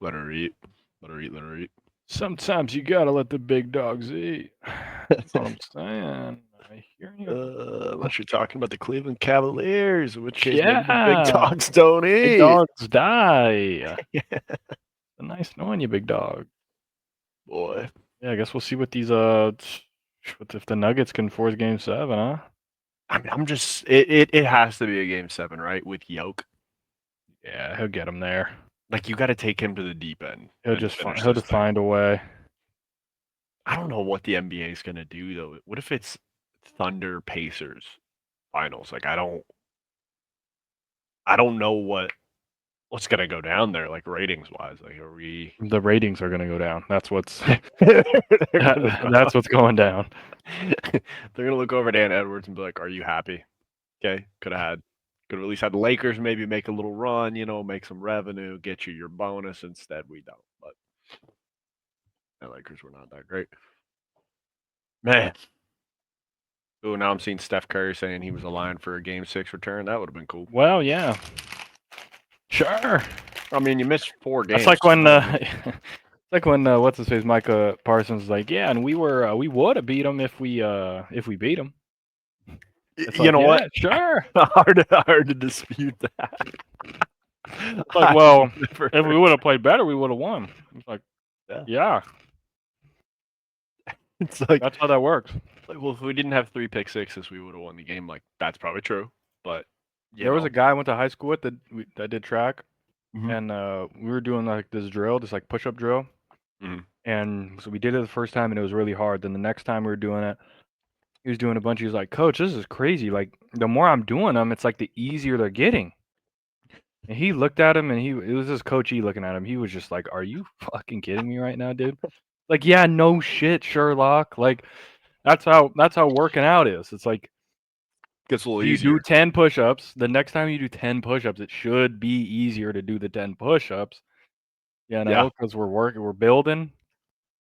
Let her eat. Let her eat. Let her eat. Sometimes you gotta let the big dogs eat. That's what I'm saying. I hear you. Unless you're talking about the Cleveland Cavaliers, in which case maybe the big Yeah, dogs don't big eat. dogs die. Nice knowing you, big dog. Boy. Yeah, I guess we'll see what these if the Nuggets can force Game 7, huh? I mean, I'm just it has to be a game 7, right? With Yoke. Yeah, he'll get him there. Like you gotta take him to the deep end He'll and just finish he'll this just thing. find a way. I don't know what the NBA is gonna do though. What if it's Thunder Pacers finals? Like I don't know what's gonna go down there, like ratings wise. Like are we The ratings are gonna go down. That's what's they're gonna that's what's going down. they're gonna look over at Dan Edwards and be like, "Are you happy? Okay, could have at least had the Lakers maybe make a little run, make some revenue, get you your bonus. Instead, we don't. But the Lakers were not that great, man. Oh, now I'm seeing Steph Curry saying he was a line for a Game 6 return. That would have been cool. Well, yeah. Sure. I mean, you missed 4 games. That's like when it's like when what's his face, Micah Parsons was like, yeah, and we would have beat him if we beat him. It's You like, know yeah, what? sure. Hard to dispute that. It's like, well, if we would have played better, we would have won. It's like, yeah. It's like That's how that works. Like, well, if we didn't have 3 pick sixes, we would have won the game. Like that's probably true, but There was a guy I went to high school with that did track, Mhm. and we were doing like this drill, this like push-up drill, Mhm. and so we did it the first time and it was really hard. Then the next time we were doing it, he was doing a bunch. He was like, "Coach, this is crazy. Like the more I'm doing them, it's like the easier they're getting." And he looked at him, and it was his coachee looking at him. He was just like, "Are you fucking kidding me right now, dude?" Like, yeah, no shit, Sherlock. Like, that's how working out is. It's like Gets a little you do easier. 10 push-ups. The next time you do 10 push-ups, it should be easier to do the 10 push-ups. Yeah. Because we're building.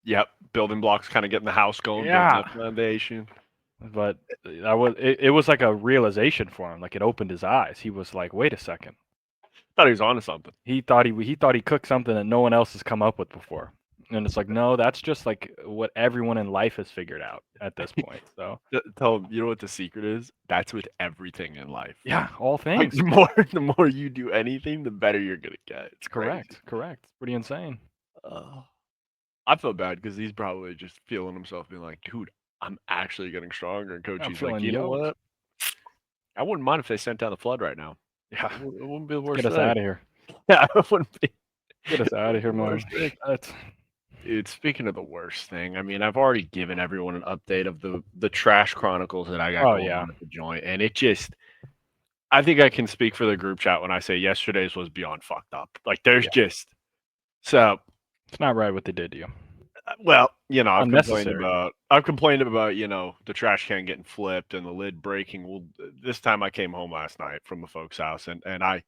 Yep. Building blocks, kind of getting the house going, building Yeah. that foundation. But it was like a realization for him. Like it opened his eyes. He was like, "Wait a second." Thought he was onto something. He thought he cooked something that no one else has come up with before. And it's like, no, that's just like what everyone in life has figured out at this point. So Tell him, you know what the secret is? That's with everything in life. yeah, all Like things. the more you do anything, the better you're gonna get. It's crazy. Correct. It's pretty insane. I feel bad because he's probably just feeling himself, being like, "Dude, I'm actually getting stronger." And coach, I'm he's like, feeling "You know yoked. what? I wouldn't mind if they sent down the flood right now. Yeah, It wouldn't be the worst get us thing." out of here. Yeah, it wouldn't be. Get us out of here, The man. worst thing. Dude, speaking of the worst thing, I mean, I've already given everyone an update of the trash chronicles that I got Oh going yeah. on at the joint, and it just I think I can speak for the group chat when I say yesterday's was beyond fucked up. Like, there's Yeah. just so It's not right what they did to you. well, Unnecessary. I've complained about, the trash can getting flipped and the lid breaking. Well, this time I came home last night from a folks' house and I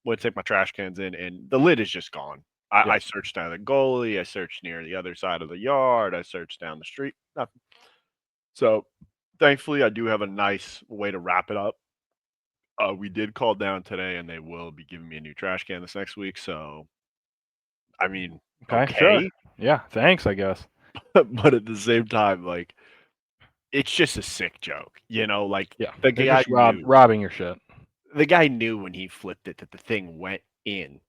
went to take my trash cans in and the lid is just gone. Yeah. I searched down the goalie, I searched near the other side of the yard, I searched down the street, nothing. So thankfully I do have a nice way to wrap it up. We did call down today and they will be giving me a new trash can this next week. So I mean, Okay, sure. okay. Yeah, thanks, I guess. But at the same time, like it's just a sick joke, like Yeah, the they're guy just knew. robbing your shit. The guy knew when he flipped it that the thing went in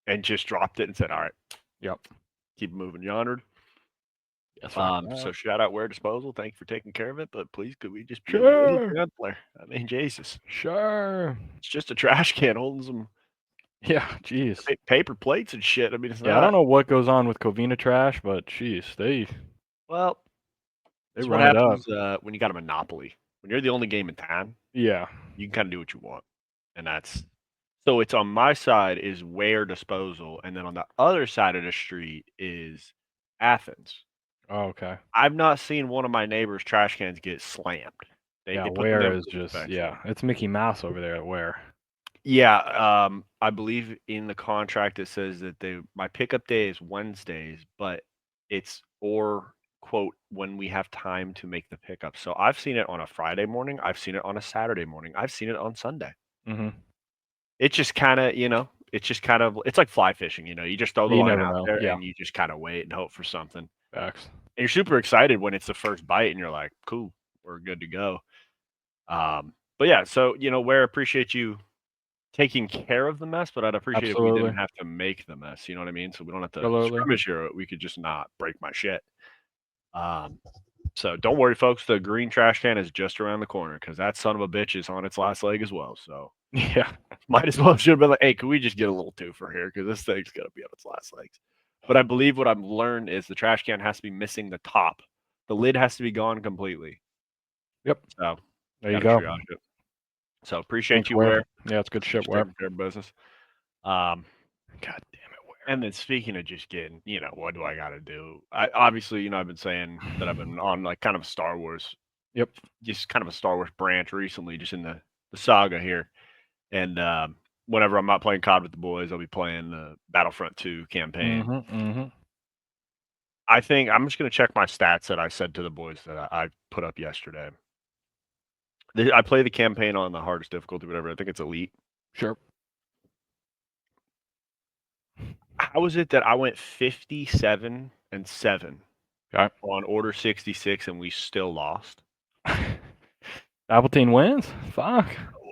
and just dropped it and said, "All right, Yep. keep moving yonward." Yes, So shout out Ware Disposal. Thank you for taking care of it, but please could we just be a little sure. gentler? I mean, Jesus. Sure. It's just a trash can holding some Yeah, jeez. paper plates and shit. I mean, it's Yeah, I don't not know what goes on with Covina trash, but jeez, well, they it's what run it up. happens when you got a monopoly. When you're the only game in town, Yeah. you can kind of do what you want. And that's so it's on my side is Ware Disposal, and then on the other side of the street is Athens. Oh, okay. I've not seen one of my neighbors' trash cans get slammed. Yeah, They put them Where down is pretty just respectfully. it's Mickey Mouse over there at Where. Yeah, I believe in the contract it says that my pickup day is Wednesdays, but it's or quote when we have time to make the pickup. So I've seen it on a Friday morning, I've seen it on a Saturday morning, I've seen it on Sunday. Mhm. It just kinda, it's just kind of it's like fly fishing, you know. You just throw the You line never out know. there Yeah. and you just kind of wait and hope for something. And Facts. you're super excited when it's the first bite and you're like, cool, we're good to go. But yeah, so where I appreciate you taking care of the mess, but I'd appreciate if we didn't Absolutely. have to make the mess. You know what I mean? So we don't have to Absolutely. skirmish here. We could just not break my shit. Um, so don't worry, folks. The green trash can is just around the corner because that son of a bitch is on its last leg as well. So Yeah. might as well should have been like, hey, can we just get a little twofer here because this thing's gonna be on its last legs. But I believe what I've learned is the trash can has to be missing the top. The lid has to be gone completely. Yep. So There you got to go. triage it. So appreciate Thanks, you, Ware. Ware. Yeah, it's good shit, Just Ware. taking care of business. Um, God damn it, Ware. and then speaking of just getting, what do I got to do? I obviously, I've been saying that I've been on like kind of a Star Wars, Yep. just kind of a Star Wars branch recently, just in the saga here. And whenever I'm not playing COD with the boys, I'll be playing the Battlefront 2 campaign. Mm-hmm. I think I'm just gonna check my stats that I said to the boys that I put up yesterday. I play the campaign on the hardest difficulty, whatever. I think it's elite. Sure. How is it that I went 57-7 Okay. on Order 66 and we still lost? Appletine wins? Fuck.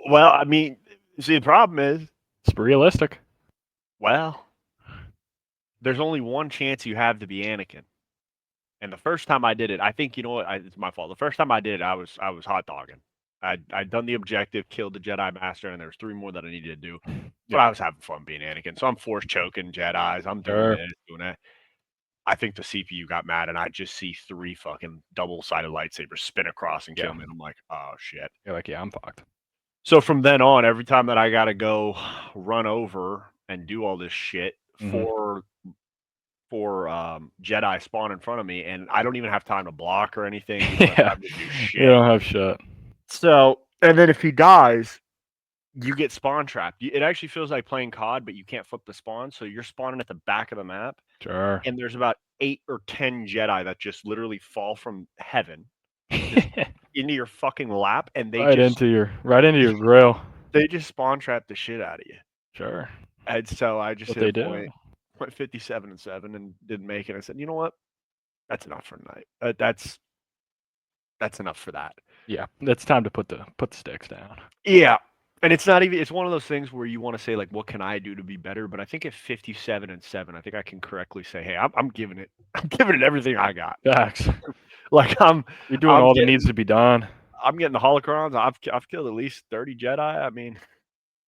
Well, I mean, see, the problem is, It's realistic. well, there's only one chance you have to be Anakin. And the first time I did it, I think it's my fault. The first time I did it, I was hot dogging. I'd done the objective, killed the Jedi Master, and there was 3 more that I needed to do. But Yeah. I was having fun being Anakin, so I'm force choking Jedis. I'm doing Sure. this, doing that. I think the CPU got mad, and I just see 3 fucking double-sided lightsabers spin across and Yeah. kill me, and I'm like, "Oh, shit." You're like, yeah, I'm fucked. So from then on, every time that I gotta go run over and do all this shit Mm-hmm. for Jedi spawn in front of me, and I don't even have time to block or anything. We don't have Yeah. time to do You shit. don't have shit. So, and then if he dies, you get spawn trapped. It actually feels like playing COD, but you can't flip the spawn, so you're spawning at the back of the map, Sure. and there's about 8 or 10 Jedi that just literally fall from heaven just into your fucking lap, and right into your grill. they just spawn trap the shit out of you. Sure. And so I just What hit a they do. point, went 57-7 and didn't make it. I said, you know what? That's enough for tonight. That's enough for that. Yeah. It's time to put the sticks down. Yeah. And it's not even it's one of those things where you want to say like what can I do to be better, but I think at 57-7, I think I can correctly say, "Hey, I'm giving it I'm giving it everything I got." Facts. Like You're doing I'm all that getting needs to be done. I'm getting the holocrons. I've killed at least 30 Jedi. I mean,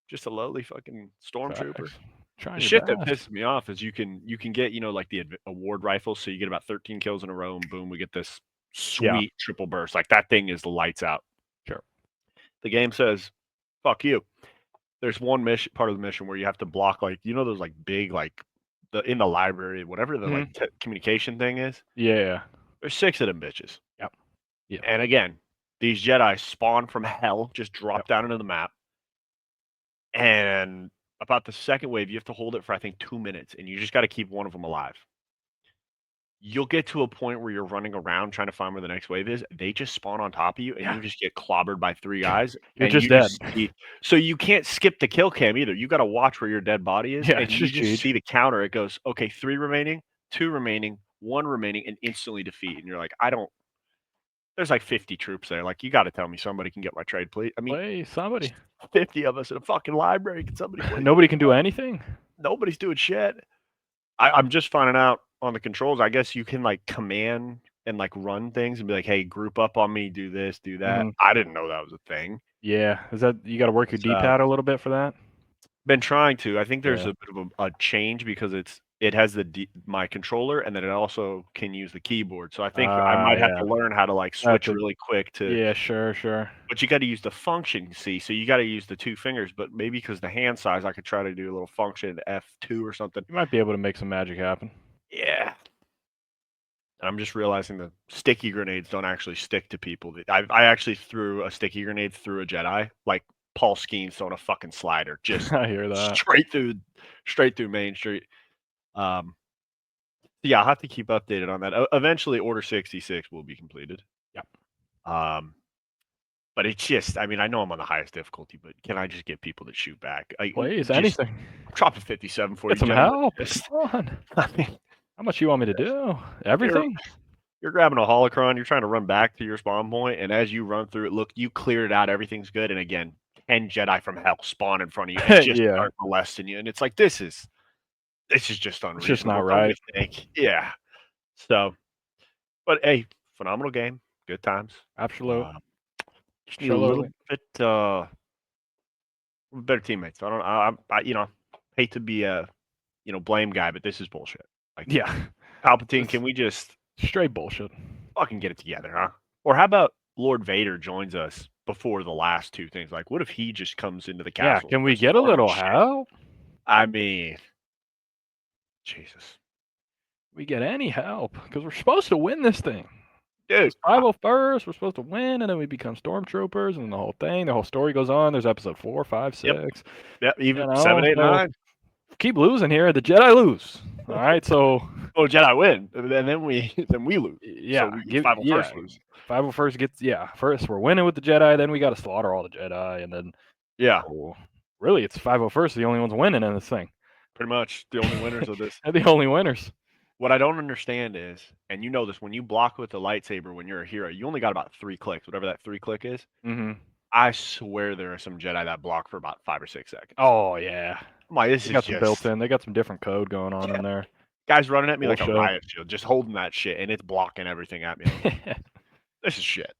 just a lowly fucking stormtrooper. Facts. Trying The your shit that best. pisses me off is you can get, like the award rifles, so you get about 13 kills in a row, and boom, we get this Yeah. sweet triple burst. Like that thing is the lights out. Sure. The game says, "Fuck you." There's one mission, part of the mission where you have to block like those like big like the in the library, whatever the like Mhm. communication thing is. Yeah. There's 6 of them bitches, Yep. Yep. and again, these Jedi spawn from hell, just Yep. drop down into the map, and about the second wave, you have to hold it for I think 2 minutes, and you just got to keep one of them alive. You'll get to a point where you're running around trying to find where the next wave is. They just spawn on top of you, and Yeah. you just get clobbered by 3 guys, You're and just you dead. just see so you can't skip the kill cam either. You gotta watch where your dead body is, Yeah, and it's you just just GG. see the counter. It goes, "Okay, 3 remaining, 2 remaining, 1 remaining," and instantly defeat, and you're like, "I don't." There's like 50 troops there. Like, you gotta tell me somebody can get my trade, please. I mean, Play somebody. 50 of us in a fucking library. Can somebody please let Nobody me can do know? anything. Nobody's doing shit. I'm just finding out on the controls. I guess you can like command and like run things and be like, "Hey, group up on me, do this, do that." Mhm. I didn't know that was a thing. Yeah. Is that you gotta work your So D-pad a little bit for that? been trying to. I think there's Yeah. a bit of a change because it has my controller and then it also can use the keyboard. So I think I might have Yeah. to learn how to like That's switch a really quick to. yeah, sure. But you got to use the function C. So you got to use the 2 fingers. But maybe because the hand size, I could try to do a little function F2 or something. You might be able to make some magic happen. Yeah, I'm just realizing the sticky grenades don't actually stick to people. I actually threw a sticky grenade through a Jedi, like Paul Skeens throwing a fucking slider, just I hear that. straight through Main Street. Um, yeah, I'll have to keep updated on that. Eventually, Order 66 will be completed. Yep. Um, But it's just, I mean, I know I'm on the highest difficulty, but can I just get people to shoot back? Please, Just anything. I'm dropping 57 for Get you, some gentlemen. help. Just, Come on. I mean, How much you want me to do? you're Everything? you're grabbing a holocron, you're trying to run back to your spawn point, and as you run through it, look, you cleared it out, everyth's good, and again, 10 Jedi from hell spawn in front of you and just Yeah. start molesting you, and it's like this is just It's just not unreasonable, don't you right. think? Yeah. So, but hey, phenomenal game, good times. Absolute. Uh, just need a little Absolutely. bit better teammates. I don't. hate to be a blame guy, but this is bullshit. Like Yeah. Palpatine, It's can we just straight bullshit. fucking get it together, huh? Or how about Lord Vader joins us before the last two things? Like, what if he just comes into the Yeah. castle and Can we starts get a throwing little shit? help? I mean, Jesus, We get any help? Because we're supposed to win this thing. dude. It's 501st. We're supposed to win, and then we become stormtroopers, and the whole thing, the whole story goes on. There's episode 4, 5, Yep, 6. yep. You Even know, 7, 8, so 9. keep losing here. The Jedi lose. All right, so Oh, Jedi win, and then we then we lose. So yeah, we yeah. 501st lose. 501st gets first we're winning with the Jedi, then we got to slaughter all the Jedi, and then Yeah, really it's 501st the only ones winning in this thing. pretty much the only winners of this. They're the only winners. What I don't understand is, and you know this, when you block with a lightsaber when you're a hero, you only got about 3 clicks, whatever that 3 click is. Mm-hmm. I swear there are some Jedi that block for about 5 or 6 seconds. Oh yeah, I'm like, this they is got some built just in. They got some different code going on in yeah. there. Guys running at me like a Bullshit. riot shield, just holding that shit, and it's blocking everything at me. I'm like, this is shit.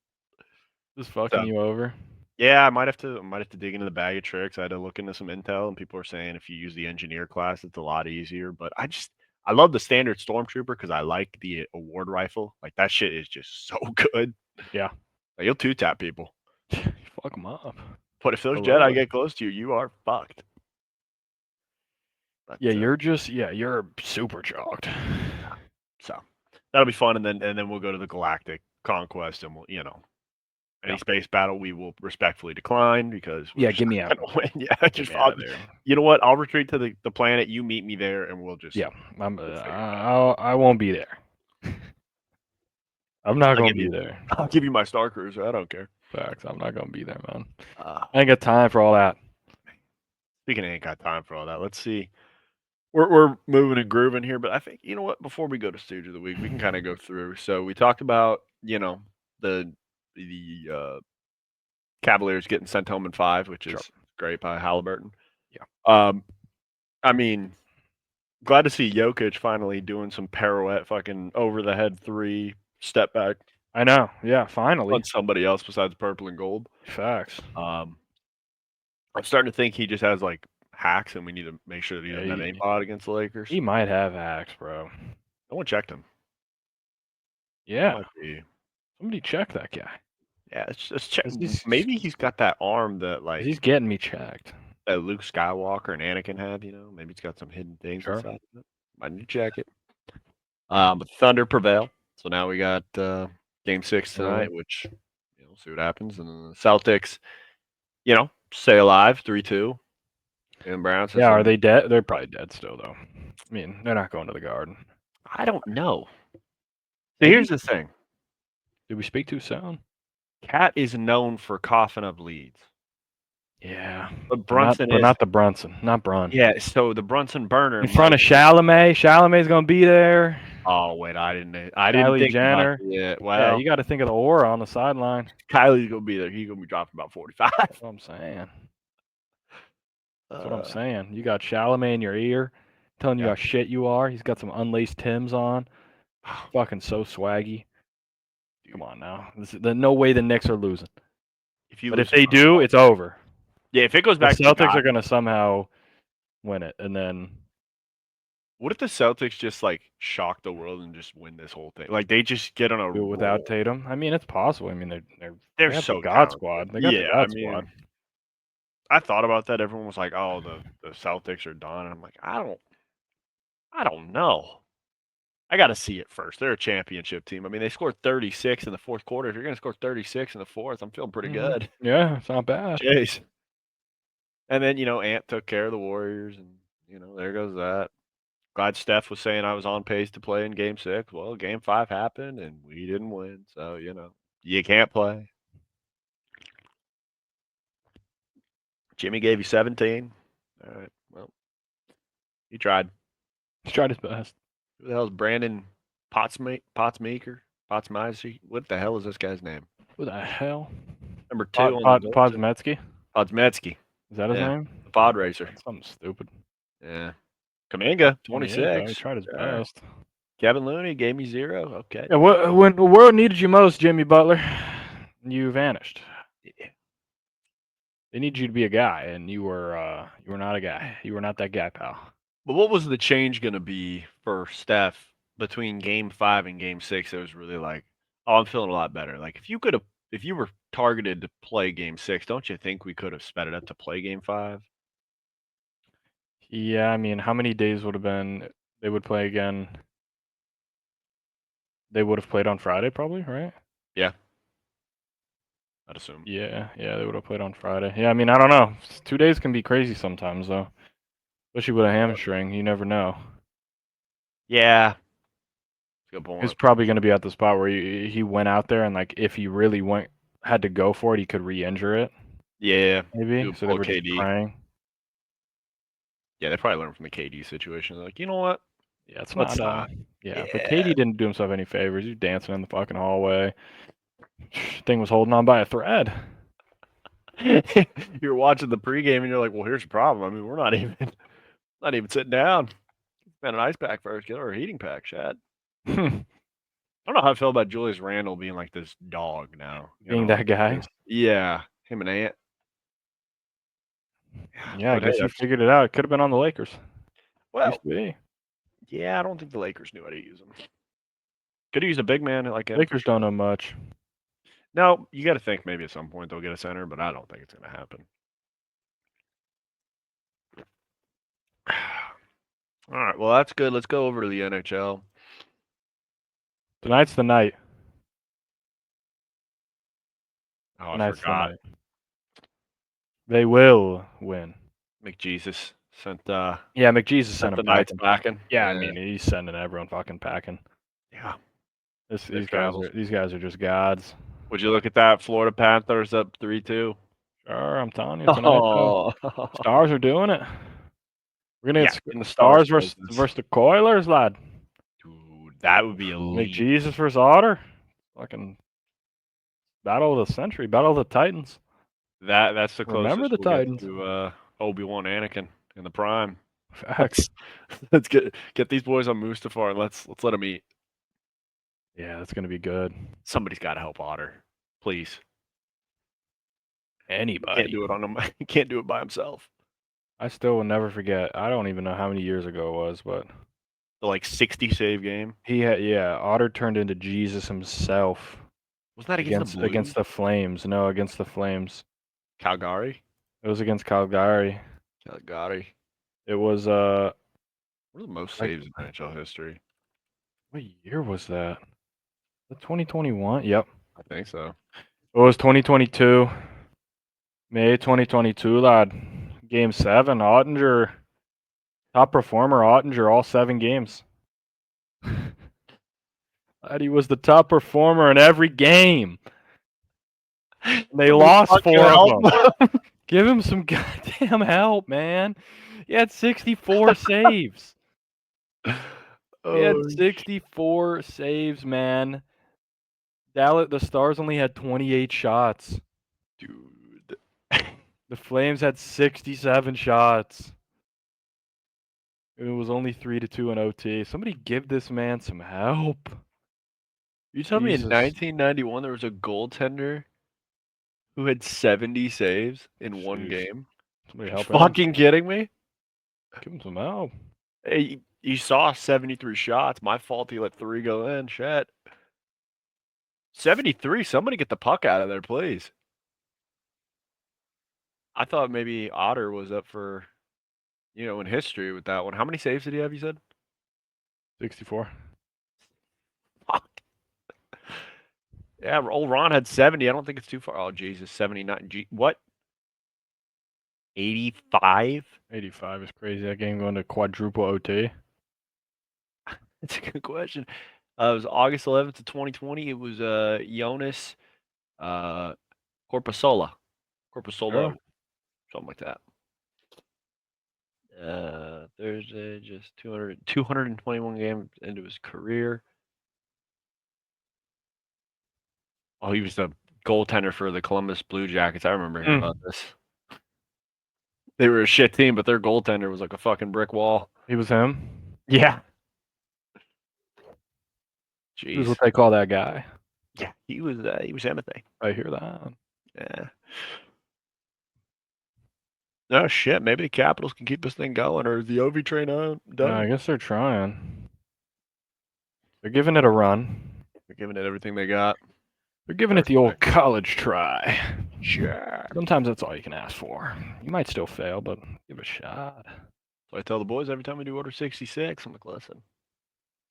Just fucking So you over. yeah, I might have to dig into the bag of tricks. I had to look into some intel, and people are saying if you use the engineer class, it's a lot easier. But I love the standard stormtrooper because I like the award rifle. Like that shit is just so good. Yeah, Like, you'll two tap people. fuck them up. But if those Oh, Jedi really? get close to you, you are fucked. But Yeah, you're super chalked. so that'll be fun, and then we'll go to the Galactic Conquest, and any Yeah. space battle we will respectfully decline because we're Yeah, just get me not out. gonna win. Yeah, Get just me out of there. you know what? I'll retreat to the planet. You meet me there, and we'll just Yeah, I'm. we'll figure it out. I won't be there. I'm not I'll gonna give be you there. I'll give you my Star Cruiser. I don't care. Facts. I'm not gonna be there, man. Uh, I ain't got time for all that. Speaking of ain't got time for all that. Let's see. We're moving and grooving here, but I think you know what? Before we go to Stooge of the Week, we can kind of go through. So we talked about the the Cavaliers getting sent home in 5, which Sure. is great by Halliburton. Yeah. I mean, glad to see Jokic finally doing some pirouette, fucking over the head 3 step back I know. Yeah. Finally. on somebody else besides purple and gold. Facts. Um, I'm starting to think he just has like hacks, and we need to make sure that he Yeah. doesn't have aim pot against the Lakers. He might have hacks, bro. No one checked him. That Yeah. might be. Somebody check that guy. Yeah, let's check. 'Cause he's Maybe he's got that arm that he's like getting me checked. that Luke Skywalker and Anakin had. Maybe he's got some hidden things Sure. inside of it. Might need to check it. But Thunder prevail. So now we got Game 6 tonight, which we'll see what happens. And then the Celtics, stay alive 3-2. And Browns. Yeah. Are they dead? They're probably dead still, though. I mean, they're not going to the Garden. I don't know. So Maybe. here's the thing. Did we speak too soon? Cat is known for coughing up leads. Yeah. But Brunson but is. not the Brunson. Not Brun. Yeah, so the Brunson burner In front of Chalamet. Chalamet's gonna be there. Oh wait, I didn't Kylie think Jenner. about it yet. Yeah, Well, you got to think of the aura on the sideline. Kylie's gonna be there. He's gonna be dropping about 45. That's what I'm saying. That's what I'm saying. You got Chalamet in your ear, telling you Yeah. how shit you are. He's got some unlaced Timbs on. Fucking so swaggy. Come on now. There's no way the Knicks are losing. But if they do, it's over. Yeah, if it goes The back to Celtics are gonna somehow win it, and then what if the Celtics just like shock the world and just win this whole thing? Like they just get on a do it roll. without Tatum. I mean, it's possible. I mean, They're they got so the God talented. Squad. They got the God Squad. I thought about that. Everyone was like, "Oh, the Celtics are done." And I'm like, I don't know. I got to see it first. They're a championship team. I mean, they scored 36 in the fourth quarter. If you're going to score 36 in the fourth, I'm feeling pretty good. Yeah, it's not bad. Jeez. And then, Ant took care of the Warriors, and, there goes that. Glad Steph was saying I was on pace to play in Game 6. Well, Game 5 happened, and we didn't win. So, you can't play. Jimmy gave you 17. All right. Well, he tried. He tried his best. Who the hell is Brandon Potsmaker? Potsmeiser? What the hell is this guy's name? Who the hell? Number 2 on the goal. Podsmetsky? Podsmetsky. Is that his Yeah. name? The pod racer. That's something stupid. Yeah. Kaminga, 28, though. He 26. tried his All right. best. Kevin Looney gave me 0. Okay. Yeah, when the world needed you most, Jimmy Butler, you vanished. Yeah. They need you to be a guy, and you were not a guy. You were not that guy, pal. But what was the change going to be for Steph between game 5 and game 6? It was really like, oh, I'm feeling a lot better. Like if you were targeted to play game 6, don't you think we could have sped it up to play game 5? Yeah, I mean, how many days would have been they would play again? They would have played on Friday, probably, right? Yeah. I'd assume. Yeah, they would have played on Friday. Yeah, I mean, I don't know. 2 days can be crazy sometimes, though. Especially with a hamstring, you never know. Yeah. Good He's point. probably going to be at the spot where he went out there and, like, if he really had to go for it, he could re-injure it. Yeah. Maybe. So they were just KD. praying. Yeah, they probably learned from the KD situation. They're like, you know what? Yeah, it's Let's not. not. Yeah, but KD didn't do himself any favors. He was dancing in the fucking hallway. Thing was holding on by a thread. You're watching the pregame and you're like, well, here's the problem. I mean, we're not even sitting down. Got an ice pack first, get our heating pack, Chad. I don't know how I feel about Julius Randle being like this dog now. Being that guy. Yeah, him and Ant. Yeah, I But guess hey, he figured it out. It could have been on the Lakers. well, Used to be. yeah, I don't think the Lakers knew how to use him. Could have used a big man like him. Lakers don't know much. No, you got to think maybe at some point they'll get a center, but I don't think it's going to happen. All right, well, that's good. Let's go over to the NHL. Tonight's the night. Oh, Tonight's I forgot. the night. They will win. McJesus sent Yeah, McJesus sent the him Knights packing. packing. Yeah, I mean, he's sending everyone fucking packing. Yeah. These guys are just gods. Would you look at that? Florida Panthers up 3-2. Sure, I'm telling you tonight. Oh, Stars are doing it. We're gonna yeah, get in the Stars Stars versus the Coilers, lad. dude, that would be elite. McJesus versus Otter. Fucking battle of the century. Battle of the Titans. That's the closest Remember the we'll Titans. get to Obi-Wan Anakin in the prime. Facts. Let's get these boys on Mustafar and let's let them eat. Yeah, that's gonna be good. Somebody's got to help Otter, please. Anybody Can't do it on him. He can't do it by himself. I still will never forget. I don't even know how many years ago it was, but The like 60 save game. Otter turned into Jesus himself. Wasn't that against the Blues? Against the Flames. No, against the Flames. Calgary? It was against Calgary. Calgary. It was What are the most saves in NHL history? what year was that? 2021? Yep. I think so. It was 2022. May 2022, lad. Game 7, Ottinger. Top performer, Ottinger, all 7 games. Lad, he was the top performer in every game. And they lost 4 of them. Give him some goddamn help, man. He had 64 saves. He had 64 saves, man. The Stars only had 28 shots. Dude. The Flames had 67 shots. And it was only 3-2 in OT. Somebody give this man some help. You tell me in Jesus. 1991 there was a goaltender who had 70 saves in one Jeez. game? Somebody Are you help him. fucking kidding me? Give him some help. Hey, you saw 73 shots. My fault he let 3 go in. Shit. 73. Somebody get the puck out of there, please. I thought maybe Otter was up for, in history with that one. How many saves did he have, you said? 64. Fuck. Yeah, old Ron had 70. I don't think it's too far. Oh, Jesus. 79. What? 85? 85 is crazy. That game going to quadruple OT. That's a good question. It was August 11th of 2020. It was Jonas Corposola. Sure. something like that. Thursday, just 221 games into his career. Oh, he was the goaltender for the Columbus Blue Jackets. I remember hearing about this. They were a shit team, but their goaltender was like a fucking brick wall. He was him? Yeah. Who's Jeez. what they call that guy? Yeah, he was Timothy. I hear that. Yeah. Oh shit, maybe the Capitals can keep this thing going, or is the OV train on done? I guess they're trying. They're giving it a run. They're giving it everything they got. They're giving it the old college try. Sure. Sometimes that's all you can ask for. You might still fail, but give it a shot. So I tell the boys every time we do Order 66, I'm like, listen,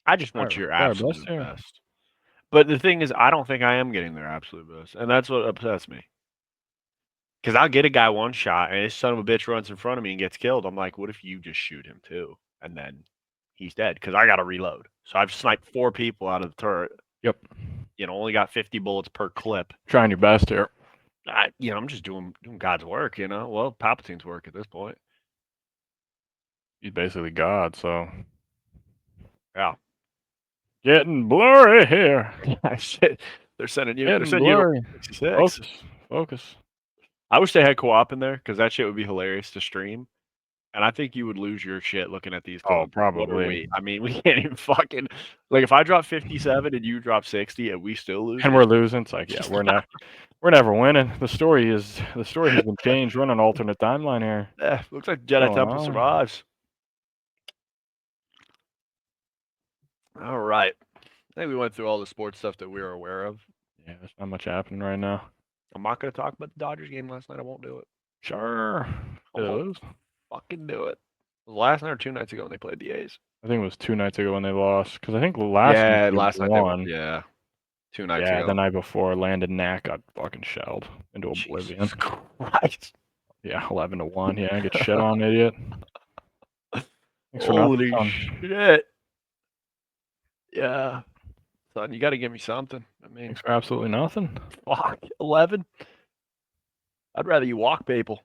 I just want your Sorry, absolute bless you. best. But the thing is, I don't think I am getting their absolute best, and that's what upsets me. Because I'll get a guy one shot, and this son of a bitch runs in front of me and gets killed. I'm like, what if you just shoot him too, and then he's dead? Because I got to reload. So I've sniped 4 people out of the turret. Yep. Only got 50 bullets per clip. Trying your best here. I'm just doing God's work. Well, Palpatine's work at this point. He's basically God, so Yeah. getting blurry here. Shit. They're sending you. Getting They're sending blurry. you to 66. Focus. I wish they had co-op in there because that shit would be hilarious to stream. And I think you would lose your shit looking at these codes. Probably. What are we? I mean, we can't even fucking like if I drop 57 and you drop 60 and we still lose. And we're losing. It's like, yeah, we're never winning. The story has been changed. We're on an alternate timeline here. Yeah, looks like Jedi Temple survives. All right. I think we went through all the sports stuff that we were aware of. Yeah, there's not much happening right now. I'm not going to talk about the Dodgers game last night. I won't do it. Sure. I won't fucking do it. It was last night or 2 nights ago when they played the A's. I think it was 2 nights ago when they lost. Because I think last night they won. 2 nights ago. Yeah, the night before, Landon Knack got fucking shelled into oblivion. Jesus Christ. Yeah, 11-1. Yeah, get shit on, idiot. Thanks for Holy nothing, shit. Yeah. Son, you got to give me something. I mean, thanks for absolutely nothing. Fuck. 11? I'd rather you walk people.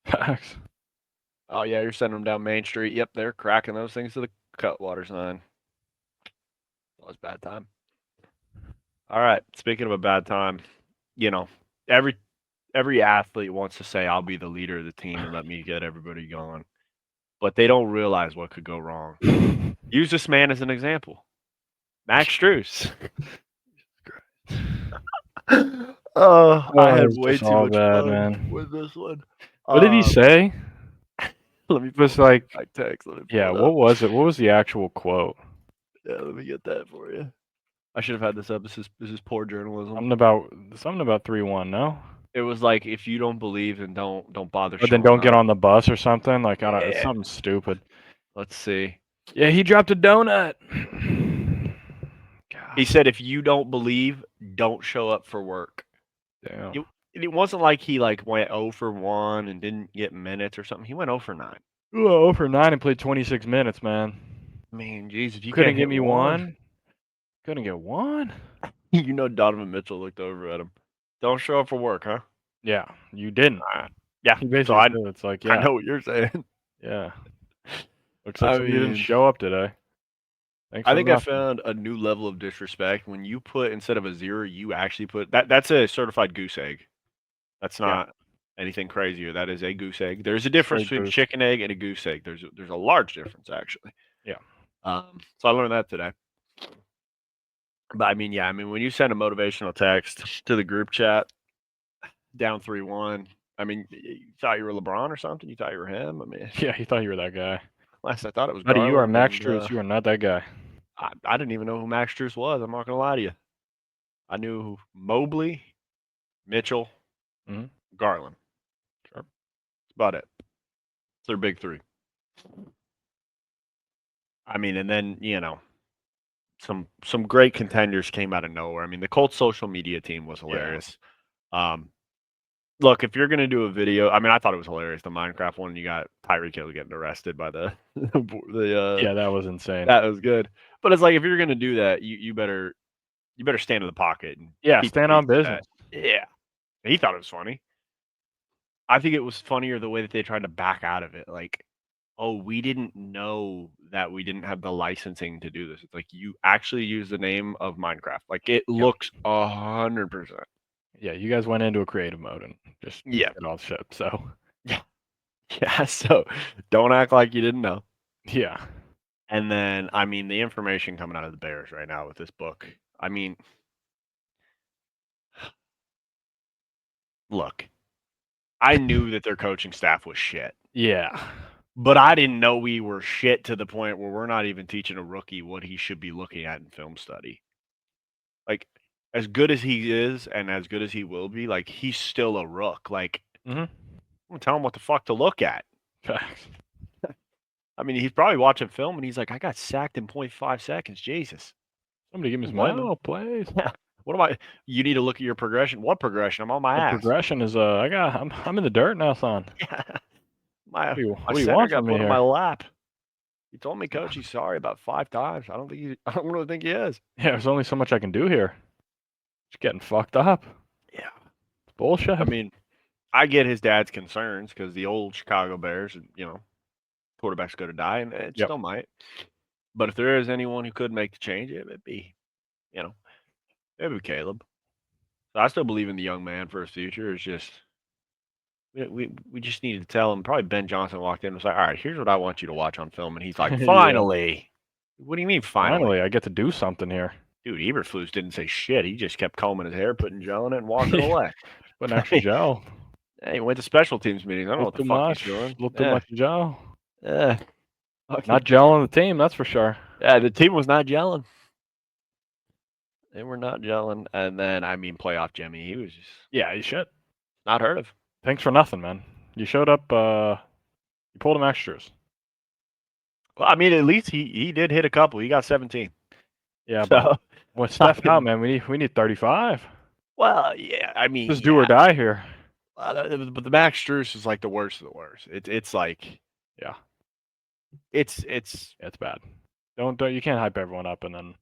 Facts. Oh, yeah, you're sending them down Main Street. Yep, they're cracking those things to the Cutwater sign. That was a bad time. All right. Speaking of a bad time, every athlete wants to say, I'll be the leader of the team and let me get everybody going. But they don't realize what could go wrong. Use this man as an example. Max Strus. I had way too much fun with this one. What did he say? Let me just like text. What was it? What was the actual quote? Yeah, let me get that for you. I should have had this up. This is poor journalism. Something about 3-1. No. It was like, if you don't believe, then don't bother. But then don't get on the bus or something. Like I don't. It's something stupid. Let's see. Yeah, he dropped a donut. He said, if you don't believe, don't show up for work. Damn. It wasn't like he went 0 for 1 and didn't get minutes or something. He went 0 for 9. 0 for 9 and played 26 minutes, man. I mean, jeez, if you couldn't get me one. Couldn't get one. Donovan Mitchell looked over at him. Don't show up for work, huh? Yeah, you didn't. Yeah, so it's like, yeah. I know what you're saying. Yeah. Looks like you didn't show up today. I think I found a new level of disrespect when you put, instead of a 0, you actually put that's a certified goose egg. That's not anything crazier. That is a goose egg. There's a difference between a chicken egg and a goose egg. There's a large difference, actually. Yeah. So I learned that today. But I mean, when you send a motivational text to the group chat, down 3-1, I mean, you thought you were LeBron or something? You thought you were him? I mean, yeah, you thought you were that guy. Last I thought it was. Buddy, you are Max Strus. You are not that guy. I didn't even know who Max Strus was. I'm not gonna lie to you. I knew Mobley, Mitchell, Garland. Sure. That's about it. It's their big 3. I mean, and then some great contenders came out of nowhere. I mean, the Colts social media team was hilarious. Yeah. Look, if you're gonna do a video, I mean, I thought it was hilarious. The Minecraft one, you got Tyreek Hill getting arrested by the yeah, that was insane. That was good. But it's like, if you're gonna do that, you better stand in the pocket and stand on business. Yeah, he thought it was funny. I think it was funnier the way that they tried to back out of it. Like, oh, we didn't know that we didn't have the licensing to do this. It's like you actually use the name of Minecraft. Like it Yep. looks 100%. Yeah, you guys went into a creative mode and just Yeah. did all the shit. So Yeah. Yeah. So don't act like you didn't know. yeah, And then, I mean, the information coming out of the Bears right now with this book. I mean, look, I knew that their coaching staff was shit, yeah, but I didn't know we were shit to the point where we're not even teaching a rookie what he should be looking at in film study. Like, as good as he is and as good as he will be, like, he's still a rook. Like, mm-hmm. I'm gonna tell him what the fuck to look at. Facts. I mean, he's probably watching film and he's like, I got sacked in 0.5 seconds. Jesus. Somebody give me I'm some winning. help, please. Yeah. What am I? You need to look at your progression. What progression? I'm on my The ass. progression is I'm in the dirt now, son. Yeah. My What my do you center want from got me put in my here? lap. He told me, Coach, he's sorry about 5 times. I don't really think he is. Yeah, there's only so much I can do here. Just getting fucked up. Yeah. It's bullshit. I mean, I get his dad's concerns because the old Chicago Bears, quarterbacks go to die, and it Yep. still might. But if there is anyone who could make the change, you know, it'd be Caleb. So I still believe in the young man for his future. It's just we just needed to tell him. Probably Ben Johnson walked in and was like, "All right, here's what I want you to watch on film," and he's like, Yeah. "Finally." What do you mean finally? Finally, I get to do something here. Dude, Eberflus didn't say shit. He just kept combing his hair, putting gel in it, and walking away. Put an extra gel. Hey, he went to special teams meetings. I A don't know little what the too fuck he's much. A doing. little too Yeah, much gel. yeah. Not Fucking, gel on the team, that's for sure. yeah, the team was not gelling. They were not gelling. And then, I mean, playoff Jimmy, he was just Yeah, you should. not heard of. Thanks for nothing, man. You showed up. You pulled him extras. Well, I mean, at least he did hit a couple. He got 17. Yeah, but So, with I Steph out, can, man, we need 35. well, yeah, I mean, Just do or yeah. die here. But the Max Strus is like the worst of the worst. It's like, Yeah, it's it's bad. Don't you can't hype everyone up and then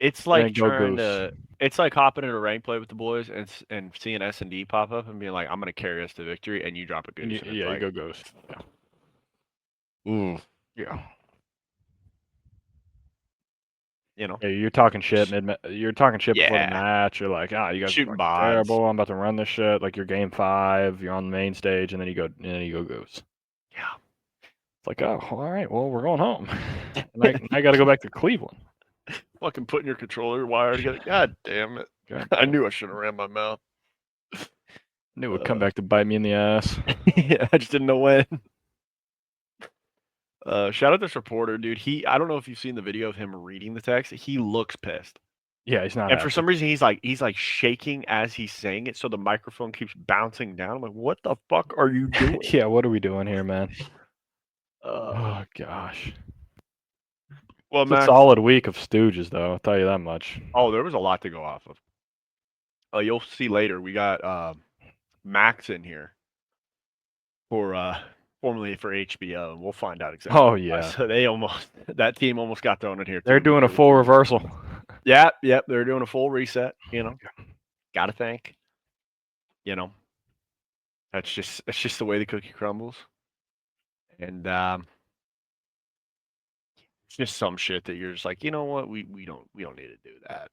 go trying goose. to it's like hopping in a rank play with the boys and seeing S&D pop up and being like, I'm gonna carry us to victory, and you drop a And goose, and it's you like, go ghost. Yeah. ooh, Yeah. you know, Yeah, you're talking shit you're talking shit before the yeah, match. You're like, you guys are shooting fucking bods, terrible. I'm about to run this shit. Like you're game 5, you're on the main stage, and then you go goose. yeah, It's like, oh, all right, well, we're going home. And I got to go back to Cleveland. fucking putting your controller wire together. God damn it! God I damn. knew I should have ran my mouth. Knew it would come back to bite me in the ass. Yeah, I just didn't know when. Shout out this reporter, dude. I don't know if you've seen the video of him reading the text. He looks pissed. Yeah, he's not And for happy. some reason, he's like shaking as he's saying it, so the microphone keeps bouncing down. I'm like, what the fuck are you doing? Yeah, what are we doing here, man? Uh, Oh gosh. well, It's a Max. solid week of Stooges, though. I'll tell you that much. Oh, there was a lot to go off of. You'll see later. We got Max in here for formerly for HBO, and we'll find out exactly. Oh why. yeah, So that team almost got thrown in here. they're Too, doing a because full reversal. Yep, they're doing a full reset. Got to think. You know, that's just the way the cookie crumbles, and it's just some shit that you're just like, you know what, we don't need to do that.